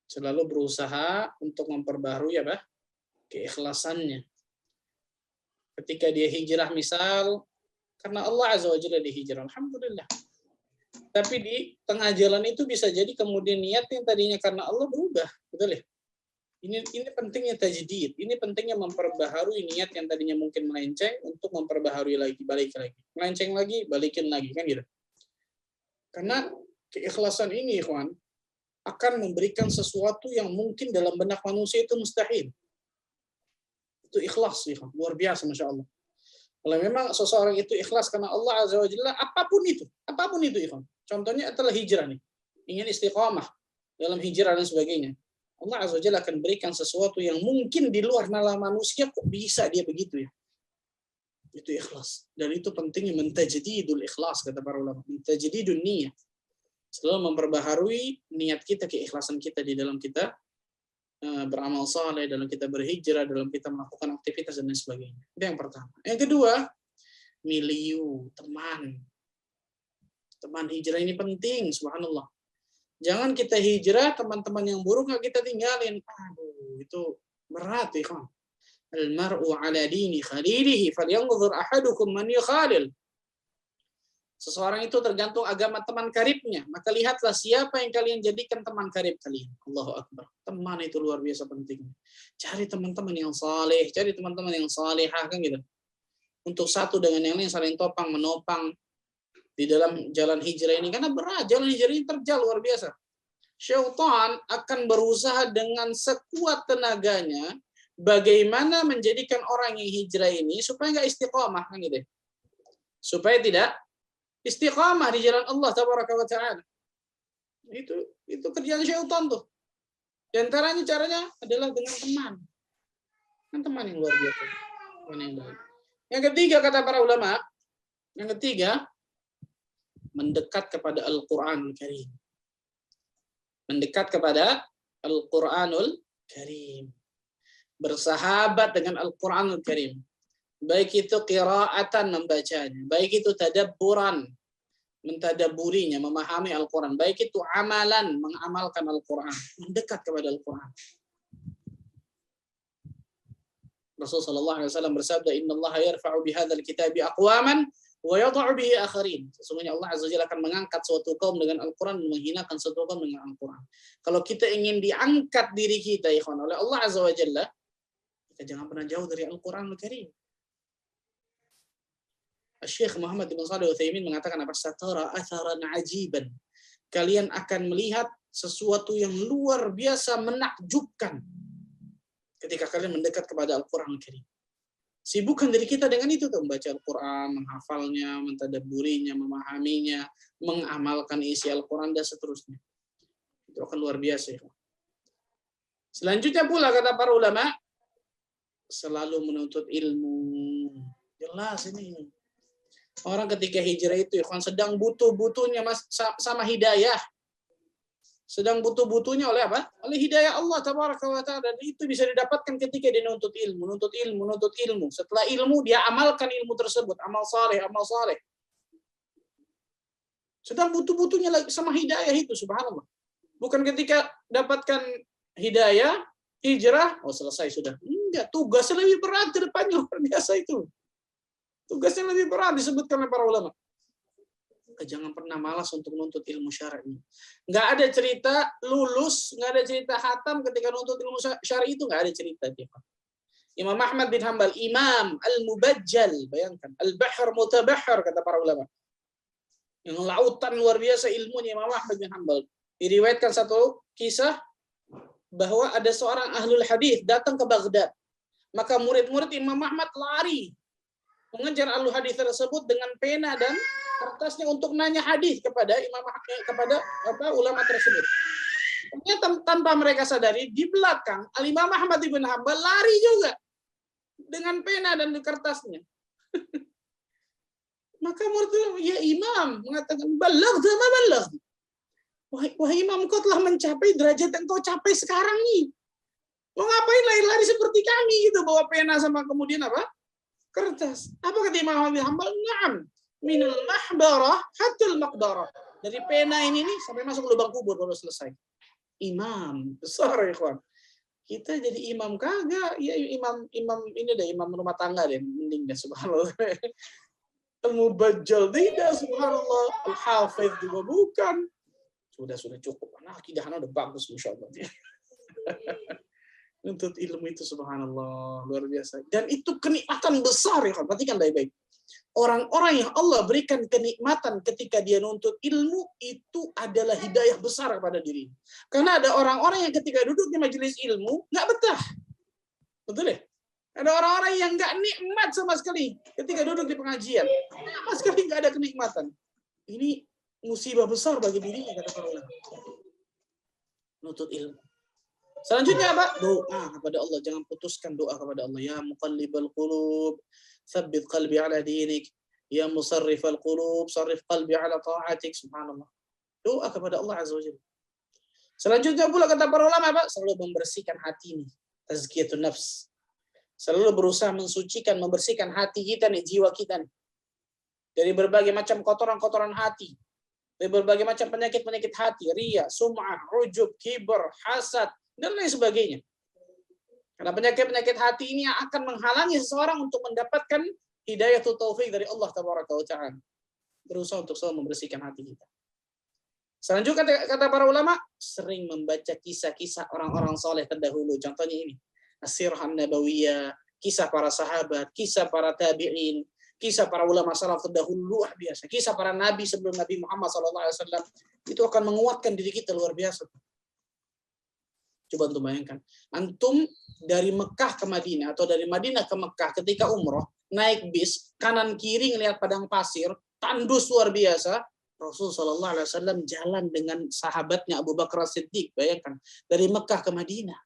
Selalu berusaha untuk memperbaharui apa? Keikhlasannya. Ketika dia hijrah misal, karena Allah Azza wa Jalla dihijrah, alhamdulillah. Tapi di tengah jalan itu bisa jadi kemudian niat yang tadinya karena Allah berubah, betul ya? Ini pentingnya tajdid. Ini pentingnya memperbaharui niat yang tadinya mungkin melenceng untuk memperbaharui lagi, balik lagi. Melenceng lagi, balikin lagi, kan gitu. Karena keikhlasan ini, ikhwan, akan memberikan sesuatu yang mungkin dalam benak manusia itu mustahil. Itu ikhlas, ikhwan. Luar biasa, Masya Allah. Kalau memang seseorang itu ikhlas karena Allah Azza wa Jalla, apapun itu, ikhwan. Contohnya adalah hijrah nih. Ingin istiqamah dalam hijrah dan sebagainya. Allah Azza wa Jalla akan berikan sesuatu yang mungkin di luar nalar manusia, kok bisa dia begitu ya. Itu ikhlas. Dan itu pentingnya mentajdidul ikhlas, kata para ulama. Mentajdidun niyah. Selalu memperbaharui niat kita, keikhlasan kita di dalam kita beramal saleh, dalam kita berhijrah, dalam kita melakukan aktivitas dan lain sebagainya. Itu yang pertama. Yang kedua, milieu, teman. Teman hijrah ini penting, subhanallah. Jangan kita hijrah, teman-teman yang buruk nggak kita tinggalin. Aduh, itu berat ya kan. Al-mar'u ala dini khalilihi falyanzur ahadukum man yukhalil. Seseorang itu tergantung agama teman karibnya. Maka lihatlah siapa yang kalian jadikan teman karib kalian. Allahu Akbar. Teman itu luar biasa pentingnya. Cari teman-teman yang saleh, cari teman-teman yang salehah, kan gitu. Untuk satu dengan yang lain saling topang menopang di dalam jalan hijrah ini, karena berat, jalan hijrah ini terjal luar biasa. Syaitan akan berusaha dengan sekuat tenaganya bagaimana menjadikan orang yang hijrah ini supaya nggak istiqamah, kan gitu. Supaya tidak istiqamah di jalan Allah tabaraka wa taala. Itu kerjaan syaitan tuh. Di antaranya caranya adalah dengan teman. Kan teman yang luar biasa. Teman yang baik. Yang ketiga kata para ulama, mendekat kepada Al-Quranul Karim. Mendekat kepada Al-Quranul Karim. Bersahabat dengan Al-Quranul Karim. Baik itu qiraatan membacanya. Baik itu tadabburan. Mentadaburinya, memahami Al-Quran. Baik itu amalan, mengamalkan Al-Quran. Mendekat kepada Al-Quran. Rasulullah SAW bersabda, Inna Allah yarfa'u bihadzal kitabi aqwaman wa yadha'u bihi akharin. Sesungguhnya Allah Azza wa Jalla akan mengangkat suatu kaum dengan Al-Quran dan menghinakan suatu kaum dengan Al-Quran. Kalau kita ingin diangkat diri kita ikhwan oleh Allah Azza wa Jalla, kita jangan pernah jauh dari Al-Quran Al-Karim. Syekh Muhammad bin Shalih Al-Utsaimin mengatakan apa? Satara atharan ajiban. Kalian akan melihat sesuatu yang luar biasa menakjubkan ketika kalian mendekat kepada Al-Quran Al-Karim. Sibukkan diri kita dengan itu tuh, membaca Al-Quran, menghafalnya, mentadabburinya, memahaminya, mengamalkan isi Al-Quran dan seterusnya. Itu akan luar biasa ya. Selanjutnya pula kata para ulama, selalu menuntut ilmu. Jelas ini. Orang ketika hijrah itu ikhwan sedang butuh-butuhnya sama hidayah. Sedang butuh-butuhnya oleh apa? Oleh hidayah Allah tabaraka wa ta'ala. Dan itu bisa didapatkan ketika dia nuntut ilmu. Setelah ilmu dia amalkan ilmu tersebut, amal saleh. Sedang butuh-butuhnya lagi sama hidayah itu, subhanallah. Bukan ketika dapatkan hidayah, hijrah, oh selesai sudah. Enggak, tugasnya lebih berat ke depannya, luar biasa itu. Tugasnya lebih berat disebutkan oleh para ulama. Jangan pernah malas untuk menuntut ilmu syar'i. Nggak ada cerita lulus, nggak ada cerita khatam ketika menuntut ilmu syar'i itu, nggak ada cerita. Imam Ahmad bin Hanbal, Imam Al-Mubajjal, bayangkan, Al-Bahr Mutabahhar kata para ulama. Yang lautan luar biasa ilmunya Imam Ahmad bin Hanbal. Diriwayatkan satu kisah bahwa ada seorang ahlul hadis datang ke Baghdad. Maka murid-murid Imam Ahmad lari mengejar ahlul hadis tersebut dengan pena dan kertasnya untuk nanya hadis kepada ulama tersebut. Ternyata tanpa mereka sadari di belakang Al-Imam Ahmad bin Hanbal lari juga dengan pena dan kertasnya. Maka murid ya Imam mengatakan balagh sama balagh. Wahai Imam, kau telah mencapai derajat yang kau capai sekarang nih. Mau ngapain lari-lari seperti kami gitu, bawa pena sama kemudian apa? Kertas. Apa kata Imam Ahmad bin Hanbal? Naam. Minal mahbarah hatul maqbarah. Dari pena ini nih sampai masuk lubang kubur baru selesai. Imam besar ya ikhwan. Kita jadi imam kagak? Ya imam ini deh, imam rumah tangga deh, mending deh subhanallah. Al-Mubajjal tidak subhanallah. Al-Hafiz juga bukan. Sudah cukup. Nah, akidah udah bagus masyaallah. Nuntut ilmu itu subhanallah luar biasa. Dan itu kenikmatan besar ya kan. Perhatikan baik-baik. Orang-orang yang Allah berikan kenikmatan ketika dia nuntut ilmu itu adalah hidayah besar kepada diri. Karena ada orang-orang yang ketika duduk di majelis ilmu nggak betah. Betul ya? Ada orang-orang yang nggak nikmat sama sekali ketika duduk di pengajian. Sama sekali nggak ada kenikmatan. Ini musibah besar bagi dirinya, kata para ulama. Nuntut ilmu. Selanjutnya apa? Doa kepada Allah. Jangan putuskan doa kepada Allah. Ya muqallibal qulub, tsabbit qalbi ala dinik. Ya musarrifal qulub, sarrif qalbi ala ta'atik. Subhanallah. Doa kepada Allah Azza wa Jalla. Selanjutnya pula kata para ulama apa? Selalu membersihkan hati ini. Tazkiyatun nafs. Selalu berusaha mensucikan, membersihkan hati kita nih, jiwa kita nih. Dari berbagai macam kotoran-kotoran hati. Dari berbagai macam penyakit-penyakit hati. Riya, sum'ah, ujub, kibr, hasad, dan lain sebagainya. Karena penyakit-penyakit hati ini akan menghalangi seseorang untuk mendapatkan hidayah atau taufik dari Allah Tabaraka wa Ta'ala. Berusaha untuk selalu membersihkan hati kita. Selanjutnya kata para ulama, sering membaca kisah-kisah orang-orang soleh terdahulu. Contohnya ini. As-Sirah An-Nabawiyah, kisah para sahabat, kisah para tabi'in, kisah para ulama salaf terdahulu luar biasa. Kisah para nabi sebelum Nabi Muhammad SAW itu akan menguatkan diri kita luar biasa. Coba untuk bayangkan. Antum dari Mekah ke Madinah atau dari Madinah ke Mekah ketika umroh, naik bis, kanan kiri ngelihat padang pasir, tandus luar biasa. Rasulullah SAW jalan dengan sahabatnya Abu Bakar As-Siddiq. Bayangkan. Dari Mekah ke Madinah.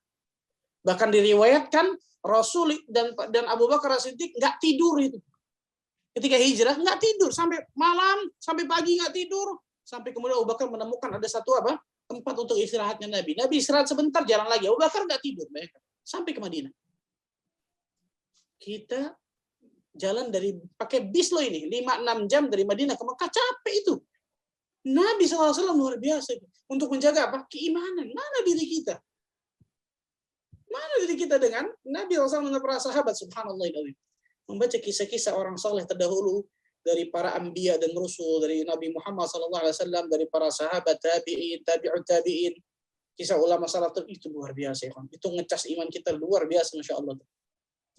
Bahkan diriwayatkan Rasul dan Abu Bakar As-Siddiq nggak tidur itu. Ketika hijrah nggak tidur sampai malam, sampai pagi nggak tidur, sampai kemudian Abu Bakar menemukan ada satu tempat untuk istirahatnya Nabi. Nabi istirahat sebentar, jalan lagi. Abu Bakar nggak tidur, sampai ke Madinah. Kita jalan dari pakai bis loh ini, 5-6 jam dari Madinah ke Mekah, capek itu. Nabi SAW luar biasa untuk menjaga apa? Keimanan. Mana diri kita? Mana diri kita dengan Nabi SAW dan para sahabat, subhanallah. Membaca kisah-kisah orang saleh terdahulu dari para anbiya dan rasul, dari Nabi Muhammad SAW, dari para sahabat, tabi'in, tabi'ut tabi'in, kisah ulama salaf itu luar biasa. Itu ngecas iman kita luar biasa, Masya Allah.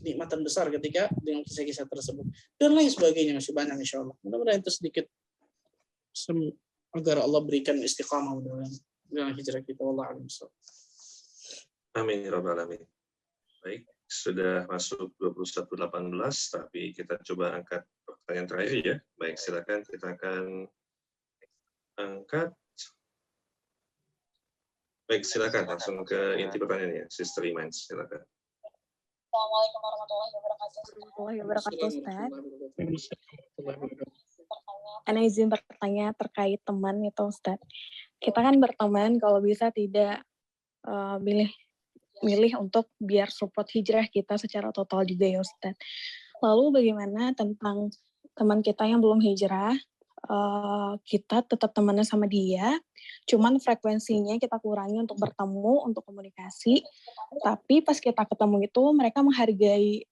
Nikmatan besar ketika dengan kisah-kisah tersebut. Dan lain sebagainya masih banyak insya Allah. Mudah-mudahan itu sedikit agar Allah berikan istiqamah dalam hijrah kita. Wallahu a'lam. Amin ya rabbal alamin. Baik, sudah masuk 21.18, tapi kita coba angkat pertanyaan terakhir ya. Baik, silakan kita akan angkat. Baik, silakan langsung ke inti pertanyaannya, Sister Iman, silakan. Assalamualaikum warahmatullahi wabarakatuh, Ustaz. Ana izin bertanya terkait teman itu, Ustaz. Kita kan berteman kalau bisa tidak milih untuk biar support hijrah kita secara total juga ya, Ustaz. Lalu bagaimana tentang teman kita yang belum hijrah? Kita tetap temannya sama dia, cuman frekuensinya kita kurangi untuk bertemu, untuk komunikasi. Tapi pas kita ketemu itu mereka menghargai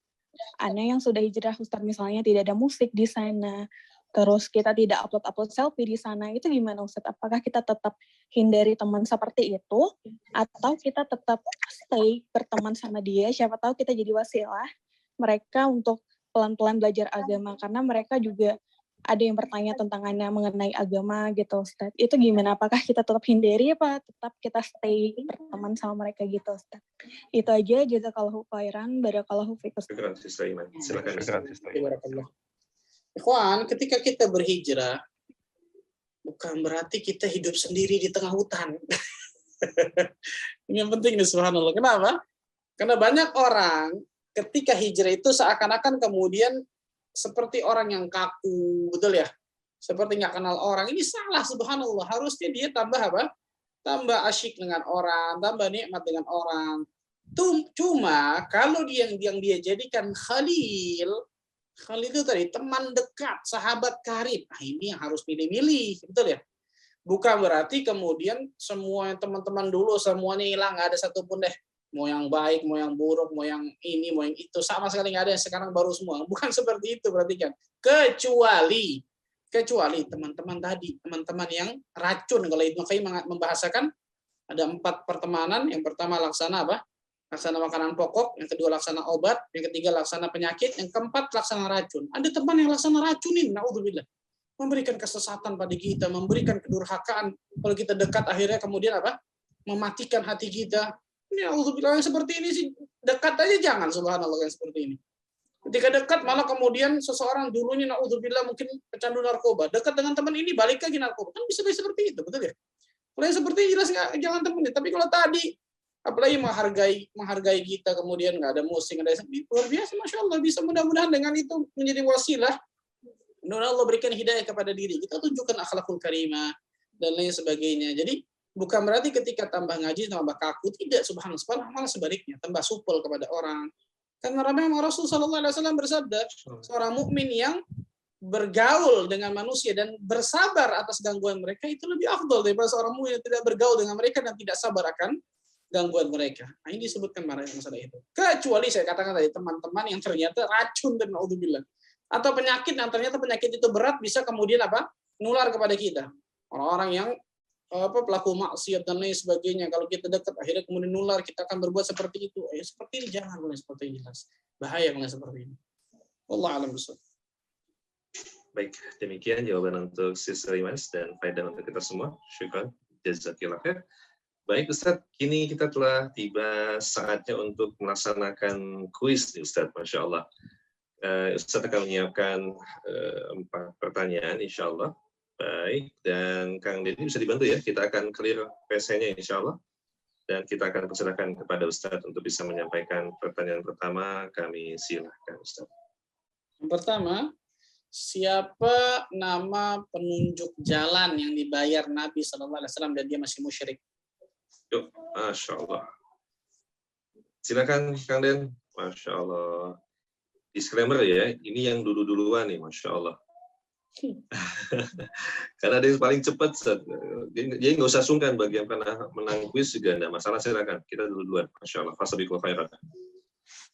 Ana yang sudah hijrah, Ustaz, misalnya tidak ada musik di sana, terus kita tidak upload selfie di sana. Itu gimana, Ustaz? Apakah kita tetap hindari teman seperti itu, atau kita tetap stay berteman sama dia? Siapa tahu kita jadi wasilah mereka untuk pelan-pelan belajar agama, karena mereka juga ada yang bertanya tentang Ana mengenai agama gitu, Ustaz. Itu gimana? Apakah kita tetap hindari apa tetap kita stay berteman sama mereka gitu, Ustaz? Itu aja. Jazakallahu khairan, barakallahu fikum. Silakan. Ikhwan, ketika kita berhijrah bukan berarti kita hidup sendiri di tengah hutan. Ini yang penting nih, subhanallah. Kenapa? Karena banyak orang ketika hijrah itu seakan-akan kemudian seperti orang yang kaku, betul ya? Seperti nggak kenal orang. Ini salah, subhanallah. Harusnya dia tambah apa? Tambah asyik dengan orang, tambah nikmat dengan orang. Cuma kalau yang dia jadikan khalil itu tadi teman dekat, sahabat karib. Nah, ini yang harus milih-milih, betul ya? Bukan berarti kemudian semua teman-teman dulu semuanya hilang, nggak ada satupun deh. Mau yang baik, mau yang buruk, mau yang ini, mau yang itu, sama sekali nggak ada. Sekarang baru semua. Bukan seperti itu, perhatikan. Kecuali teman-teman tadi, teman-teman yang racun. Kalau Ibnu Qayyim membahasakan ada 4 pertemanan. Yang pertama laksana apa? laksana makanan pokok, yang kedua laksana obat, yang ketiga laksana penyakit, yang keempat laksana racun. Ada teman yang laksana racunin, naudzubillah. Memberikan kesesatan pada kita, memberikan kedurhakaan. Kalau kita dekat akhirnya kemudian apa? Mematikan hati kita. Ini naudzubillah, yang seperti ini sih dekat aja jangan, subhanallah, yang seperti ini. Ketika dekat malah kemudian seseorang dulunya naudzubillah mungkin pecandu narkoba, dekat dengan teman ini balik lagi narkoba. Kan bisa seperti itu, betul ya? Kalau yang seperti ini jelas jangan temenin. Tapi kalau tadi apalagi menghargai kita, kemudian nggak ada musik, nggak ada luar biasa, masya Allah, bisa mudah-mudahan dengan itu menjadi wasilah. Mudah-mudahan Allah berikan hidayah kepada diri kita, tunjukkan akhlakul karimah dan lain sebagainya. Jadi bukan berarti ketika tambah ngaji tambah kaku, tidak, subhanallah, malah sebaliknya, tambah supel kepada orang. Karena memang Rasulullah SAW bersabda, seorang mukmin yang bergaul dengan manusia dan bersabar atas gangguan mereka itu lebih afdal daripada seorang mukmin yang tidak bergaul dengan mereka dan tidak sabar akan gangguan mereka. Nah, ini disebutkan masalah itu. Kecuali saya katakan tadi teman-teman yang ternyata racun dan naudzubillah, atau penyakit yang ternyata penyakit itu berat bisa kemudian apa? Nular kepada kita. Orang-orang yang pelaku maksiat dan lain sebagainya, kalau kita dekat akhirnya kemudian nular, kita akan berbuat seperti itu. Seperti ini jangan mulai seperti ini, jelas. Bahaya mulai seperti ini. Wallahu a'lam bishawab. Baik, demikian jawaban untuk Sister Imas dan faedah untuk kita semua. Syukran. Jazakillah khair. Baik Ustadz, kini kita telah tiba saatnya untuk melaksanakan kuis nih Ustadz, Masya Allah. Ustadz akan menyiapkan 4 pertanyaan, insya Allah. Baik, dan Kang Deddy bisa dibantu ya, kita akan clear PC-nya insya Allah. Dan kita akan persilakan kepada Ustadz untuk bisa menyampaikan pertanyaan pertama, kami silahkan Ustadz. Yang pertama, siapa nama penunjuk jalan yang dibayar Nabi SAW dan dia masih musyrik? Yuk, Masya Allah. Silakan Kang Den. Masya Allah. Disclaimer ya, ini yang dulu-duluan nih, Masya Allah. Karena dia paling cepat, jadi nggak usah sungkan bagi yang pernah menang kuis juga, enggak masalah, silakan. Kita dulu-duluan, Masya Allah. Fasabiqul khairat.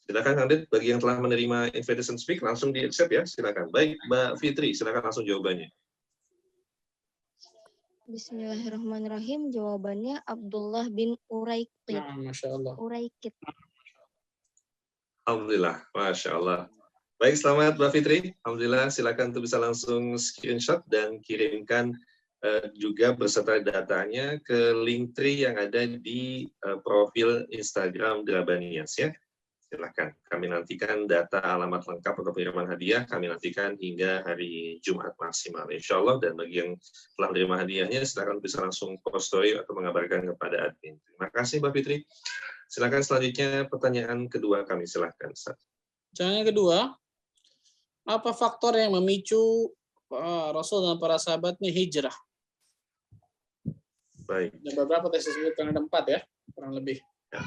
Silakan Kang Den, bagi yang telah menerima invitation speak, langsung di-accept ya, silakan. Baik, Mbak Fitri, silakan langsung jawabannya. Bismillahirrahmanirrahim. Jawabannya Abdullah bin Uraikid. Nah, Masya Allah. Uraikid. Alhamdulillah, Masya Allah. Baik, selamat Mbak Fitri. Alhamdulillah, silakan untuk bisa langsung screenshot dan kirimkan juga beserta datanya ke Linktree yang ada di profil Instagram Drabanias ya. Silakan. Kami nantikan data alamat lengkap untuk pengiriman hadiah, kami nantikan hingga hari Jumat maksimal, insya Allah. Dan bagi yang telah menerima hadiahnya, silakan bisa langsung post story atau mengabarkan kepada admin. Terima kasih, Mbak Fitri. Silakan selanjutnya pertanyaan kedua kami, silakan. Pertanyaan kedua, apa faktor yang memicu Rasul dan para sahabatnya hijrah? Baik. Ada beberapa tadi disebutkan, ada 4 ya, kurang lebih. Ya.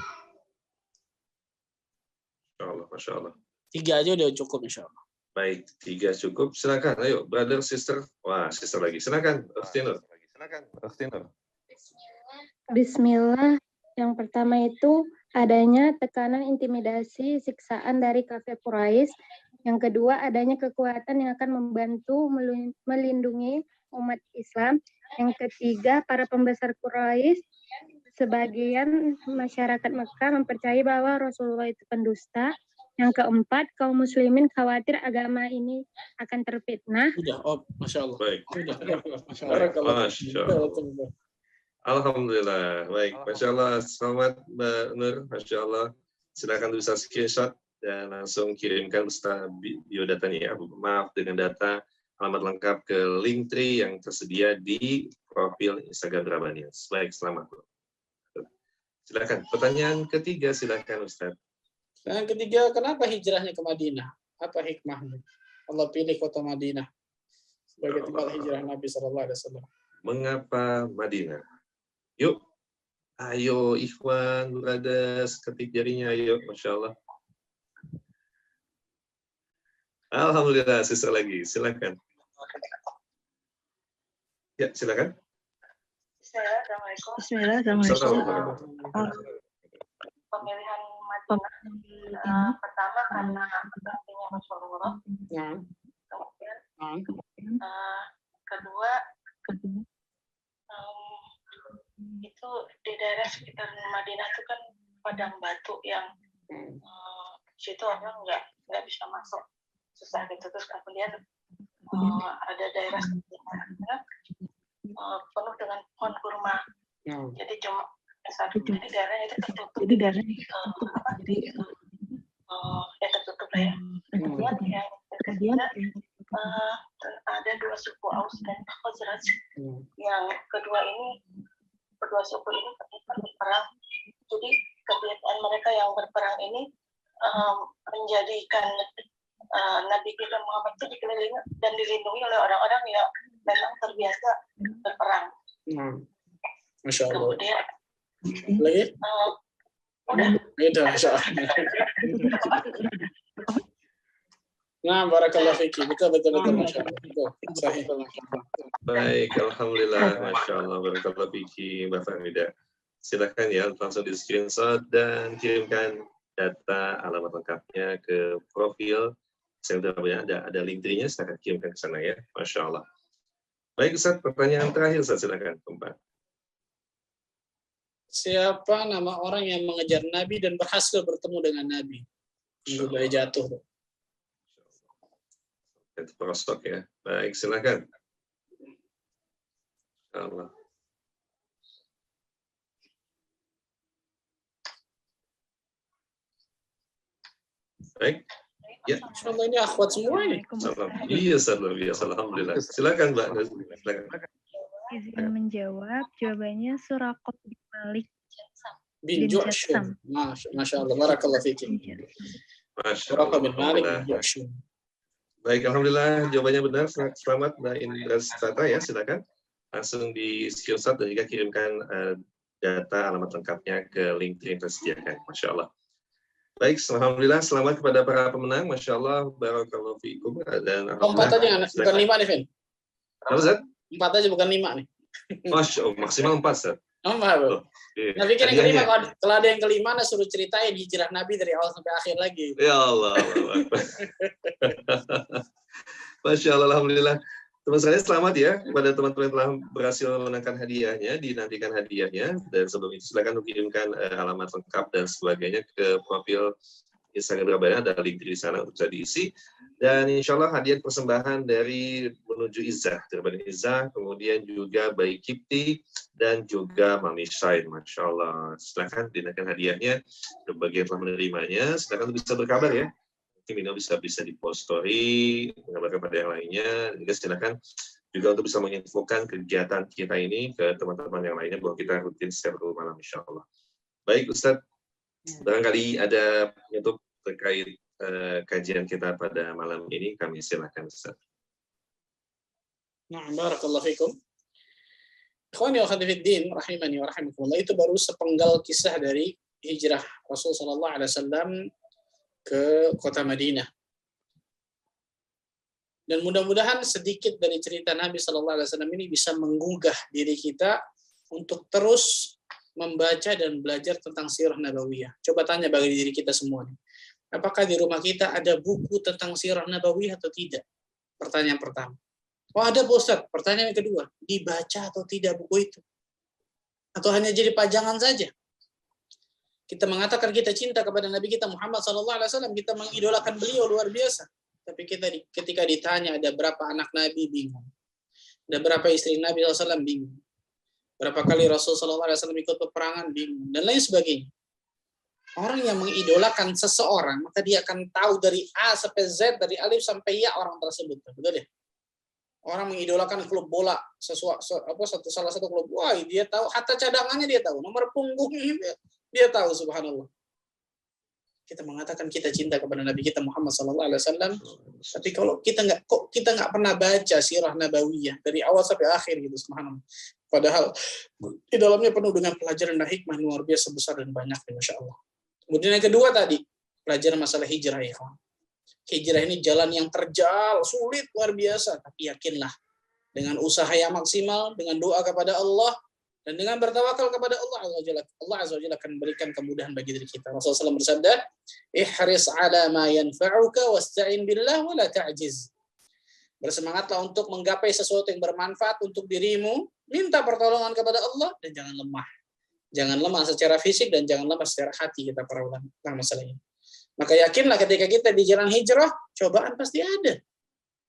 Masya Allah, Masya Allah. 3 aja udah cukup insya Allah. Baik, 3 cukup. Silakan, ayo, brother, sister. Wah, sister lagi. Silakan, Ustinur. Bismillah. Yang pertama itu adanya tekanan intimidasi, siksaan dari kafir Quraisy. Yang kedua, adanya kekuatan yang akan membantu melindungi umat Islam. Yang ketiga, para pembesar Quraisy, sebagian masyarakat Mekah mempercayai bahwa Rasulullah itu pendusta. Yang keempat, kaum muslimin khawatir agama ini akan terfitnah. Sudah, Masya Allah. Baik. Sudah, Masya Allah. Masya Allah. Alhamdulillah. Baik, Masya Allah. Selamat Mbak Nur. Masya Allah. Silakan bisa screenshot dan langsung kirimkan beserta biodatanya ya. Maaf, dengan data alamat lengkap ke Linktree yang tersedia di profil Instagram Drabanias. Baik, selamat. Silakan. Pertanyaan ketiga, silakan Ustaz. Yang ketiga, kenapa hijrahnya ke Madinah? Apa hikmahnya? Allah pilih kota Madinah sebagai tempat hijrah Nabi SAW. Mengapa Madinah? Yuk, ayo ikhwan, brothers, ketik jarinya, ayo, Masya Allah. Alhamdulillah, sisa lagi, silakan. Ya, silakan. Bismillahirrahmanirrahim. Pemilihan Madinah pertama karena artinya Rasulullah. Kemudian kedua itu di daerah sekitar Madinah itu kan padang batu yang situ orang nggak bisa masuk, susah gitu. Terus kemudian ada daerah sekitarnya penuh dengan pohon kurma. Jadi cuma satu, jadi daerahnya itu tertutup. Tertutup lah ya. Kemudian yang ketiga ada dua suku Aus dan Khazraj. Yang kedua suku ini ternyata berperang. Jadi kebiasaan mereka yang berperang ini menjadikan Nabi kita Muhammad itu dikelilingi dan dilindungi oleh orang-orang yang memang terbiasa berperang. Masya Allah. Kemudian Lagi? udah. Gitu, Masya Allah. Nah, barakallahu fiki. Betul, Masya Allah. Betul. Sahih. Baik, alhamdulillah, masya Allah, barakallahu fiki, Mbak Fahmida. Silakan ya, langsung di screenshot dan kirimkan data alamat lengkapnya ke profil. Saya udah ada link tree-nya, silakan kirimkan ke sana ya, masya Allah. Baik, Ustaz, pertanyaan terakhir, Ustaz, silakan, Pak. Siapa nama orang yang mengejar Nabi dan berhasil bertemu dengan Nabi? Sudah jatuh. Itu prostok ya. Baik, silakan. Allah. Baik. Ya. Insyaallah ini akhwat semua ini. Iya, luar biasa. Alhamdulillah. Silakan, Mbak. Silakan. Izin menjawab, jawabannya Suraqah bin Malik bin Ju'shum. Masya Allah. Barakallahu fiki. Suraqah bin Malik bin Ju'shum. Baik, alhamdulillah jawabannya benar. Selamat Mbak Indra Strata ya, silakan. Langsung di screenshot dan juga kirimkan data alamat lengkapnya ke link yang tersediakan. Masya Allah. Baik, alhamdulillah selamat kepada para pemenang. Masya Allah, barakallahu fiikum. Dan 4 aja, bukan 5 nih, Vin. Apa, Zat? 4 aja, bukan 5 nih. Masya Allah, maksimal 4, Zat. Bro. Nah, pikir yang kelima, kalau ada yang kelima, nah suruh ceritain hijrah Nabi dari awal sampai akhir lagi. Ya Allah. Masya Allah, alhamdulillah. Teman sekalian selamat ya kepada teman-teman yang telah berhasil memenangkan hadiahnya, dinantikan hadiahnya. Dan sebelum itu silakan kirimkan alamat lengkap dan sebagainya ke profil Instagram Berabaya, ada link di sana untuk bisa diisi. Dan insya Allah hadiah persembahan dari Menuju Izzah, dari Izzah, kemudian juga Bayi Kipti, dan juga Mami Shine. Masya Allah. Silakan dinantikan hadiahnya. Bagi yang telah menerimanya, silakan bisa berkabar ya. Mino bisa di post story, mengabarkan pada yang lainnya. Juga silakan juga untuk bisa menginfokan kegiatan kita ini ke teman-teman yang lainnya bahwa kita rutin setiap malam, insya Allah. Baik, Ustadz, barangkali ada untuk terkait kajian kita pada malam ini, kami silakan, Ustadz. Nah, barakallahu fikum. Ikhwani wa akhwati fiddin, rahimani wa rahimakumullah. Itu baru sepenggal kisah dari hijrah Rasul sallallahu alaihi wasallam ke kota Madinah. Dan mudah-mudahan sedikit dari cerita Nabi Sallallahu Alaihi Wasallam ini bisa menggugah diri kita untuk terus membaca dan belajar tentang sirah nabawiyah. Coba tanya bagi diri kita semua. Apakah di rumah kita ada buku tentang sirah nabawiyah atau tidak? Pertanyaan pertama. Oh ada Pak Ustaz. Pertanyaan yang kedua. Dibaca atau tidak buku itu? Atau hanya jadi pajangan saja? Kita mengatakan kita cinta kepada Nabi kita Muhammad SAW, kita mengidolakan beliau luar biasa. Tapi kita ketika ditanya ada berapa anak Nabi, bingung. Ada berapa istri Nabi SAW, bingung. Berapa kali Rasul SAW ikut peperangan, bingung. Dan lain sebagainya. Orang yang mengidolakan seseorang, maka dia akan tahu dari A sampai Z, dari alif sampai ya orang tersebut. Betul ya? Orang mengidolakan klub bola, salah satu klub, wah dia tahu, hatta cadangannya dia tahu, nomor punggungnya dia tahu, subhanallah. Kita mengatakan kita cinta kepada Nabi kita Muhammad SAW, tapi kalau kita nggak pernah baca sirah nabawiyah dari awal sampai akhir gitu, subhanallah. Padahal di dalamnya penuh dengan pelajaran dan hikmah luar biasa besar dan banyak, masya Allah. Kemudian yang kedua tadi pelajaran masalah hijrah ya. Hijrah ini jalan yang terjal, sulit luar biasa, tapi yakinlah dengan usaha yang maksimal, dengan doa kepada Allah. Dan dengan bertawakal kepada Allah Azza wa Jalla akan memberikan kemudahan bagi diri kita. Rasulullah SAW bersabda, "Ihris 'ala ma yanfa'uka wasta'in billah wa la ta'jiz." Bersemangatlah untuk menggapai sesuatu yang bermanfaat untuk dirimu, minta pertolongan kepada Allah dan jangan lemah. Jangan lemah secara fisik dan jangan lemah secara hati kita para ulama tentang masalah ini. Maka yakinlah ketika kita di jalan hijrah, cobaan pasti ada.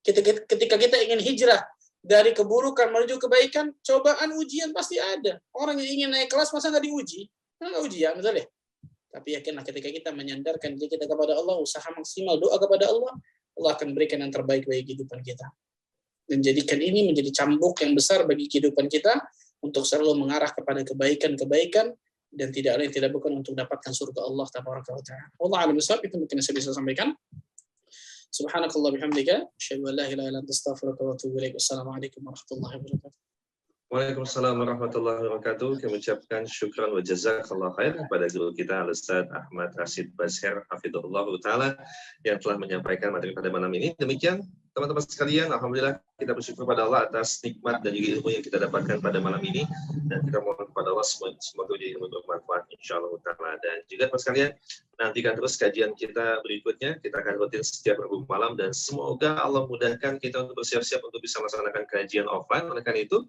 Ketika kita ingin hijrah dari keburukan menuju kebaikan, cobaan ujian pasti ada. Orang yang ingin naik kelas masa nggak diuji? Nggak ujian, betul ya? Tapi yakinlah ketika kita menyandarkan diri kita kepada Allah, usaha maksimal, doa kepada Allah, Allah akan berikan yang terbaik bagi kehidupan kita. Dan jadikan ini menjadi cambuk yang besar bagi kehidupan kita untuk selalu mengarah kepada kebaikan-kebaikan dan tidak lain tidak bukan untuk dapatkan surga Allah tabaraka wa taala. Allah alam bisawab, itu mungkin saya bisa sampaikan. Subhanakallah bihamdika, asyhadu an la ilaha illa anta astaghfiruka wa atubu ilaik. Wassalamualaikum warahmatullahi wabarakatuh. Waalaikumsalam warahmatullahi wabarakatuh. Kami ucapkan syukran wa jazakallah khair kepada guru kita Al-Ustaz Ahmad Rashid Basher hafizahullah taala yang telah menyampaikan materi pada malam ini. Demikian teman-teman sekalian, alhamdulillah kita bersyukur pada Allah atas nikmat dan juga ilmu yang kita dapatkan pada malam ini, dan kita mohon kepada Allah semoga jadi ilmu bermanfaat insyaallah taala. Dan juga teman sekalian, nantikan terus kajian kita berikutnya. Kita akan rutin setiap Rabu malam dan semoga Allah mudahkan kita untuk bersiap-siap untuk bisa melaksanakan kajian offline. Oleh karena itu,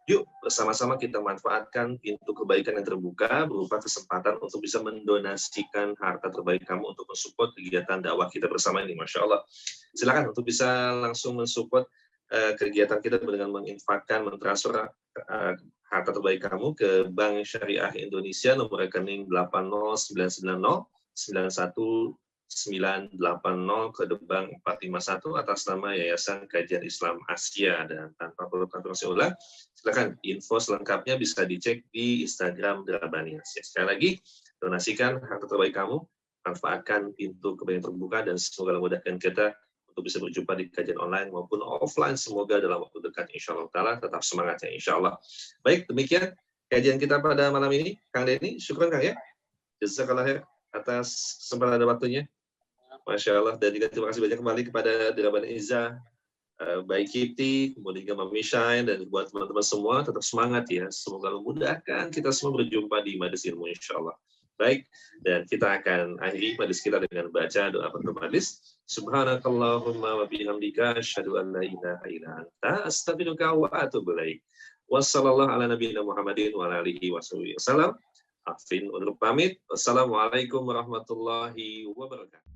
yuk bersama-sama kita manfaatkan pintu kebaikan yang terbuka berupa kesempatan untuk bisa mendonasikan harta terbaik kamu untuk mensupport kegiatan dakwah kita bersama ini. Masya Allah. Silakan untuk bisa langsung mensupport kegiatan kita dengan menginfakkan, mentransfer harta terbaik kamu ke Bank Syariah Indonesia nomor rekening 8099091 ke Bank 451 atas nama Yayasan Kajian Islam Asia. Dan tanpa perlu konfirmasi ulang, silakan info selengkapnya bisa dicek di Instagram Drabani Asia. Sekali lagi, donasikan harta terbaik kamu, manfaatkan pintu kebaikan terbuka, dan semoga memudahkan kita untuk bisa berjumpa di kajian online maupun offline. Semoga dalam waktu dekat insyaallah ta'ala. Tetap semangat ya insyaallah. Baik, demikian kajian kita pada malam ini. Kang Denny, syukur Kang ya. Jazakallah khair atas kesempatan dan waktunya. Masya Allah. Dan juga terima kasih banyak kembali kepada Drabani Izzah, baik Kipti, kemudian Mami Shine, dan buat teman-teman semua tetap semangat ya. Semoga memudahkan kita semua berjumpa di Majelis Ilmu insyaallah. Baik, dan kita akan akhiri majelis kita dengan baca doa penutup majelis. Subhanakallahumma wa bihamdika asyhadu an la ilaha illa anta astaghfiruka wa atubu ilaik. Wassallallahu ala nabiyina Muhammadin wa ala alihi wasallam. Afin undur pamit. Wassalamualaikum warahmatullahi wabarakatuh.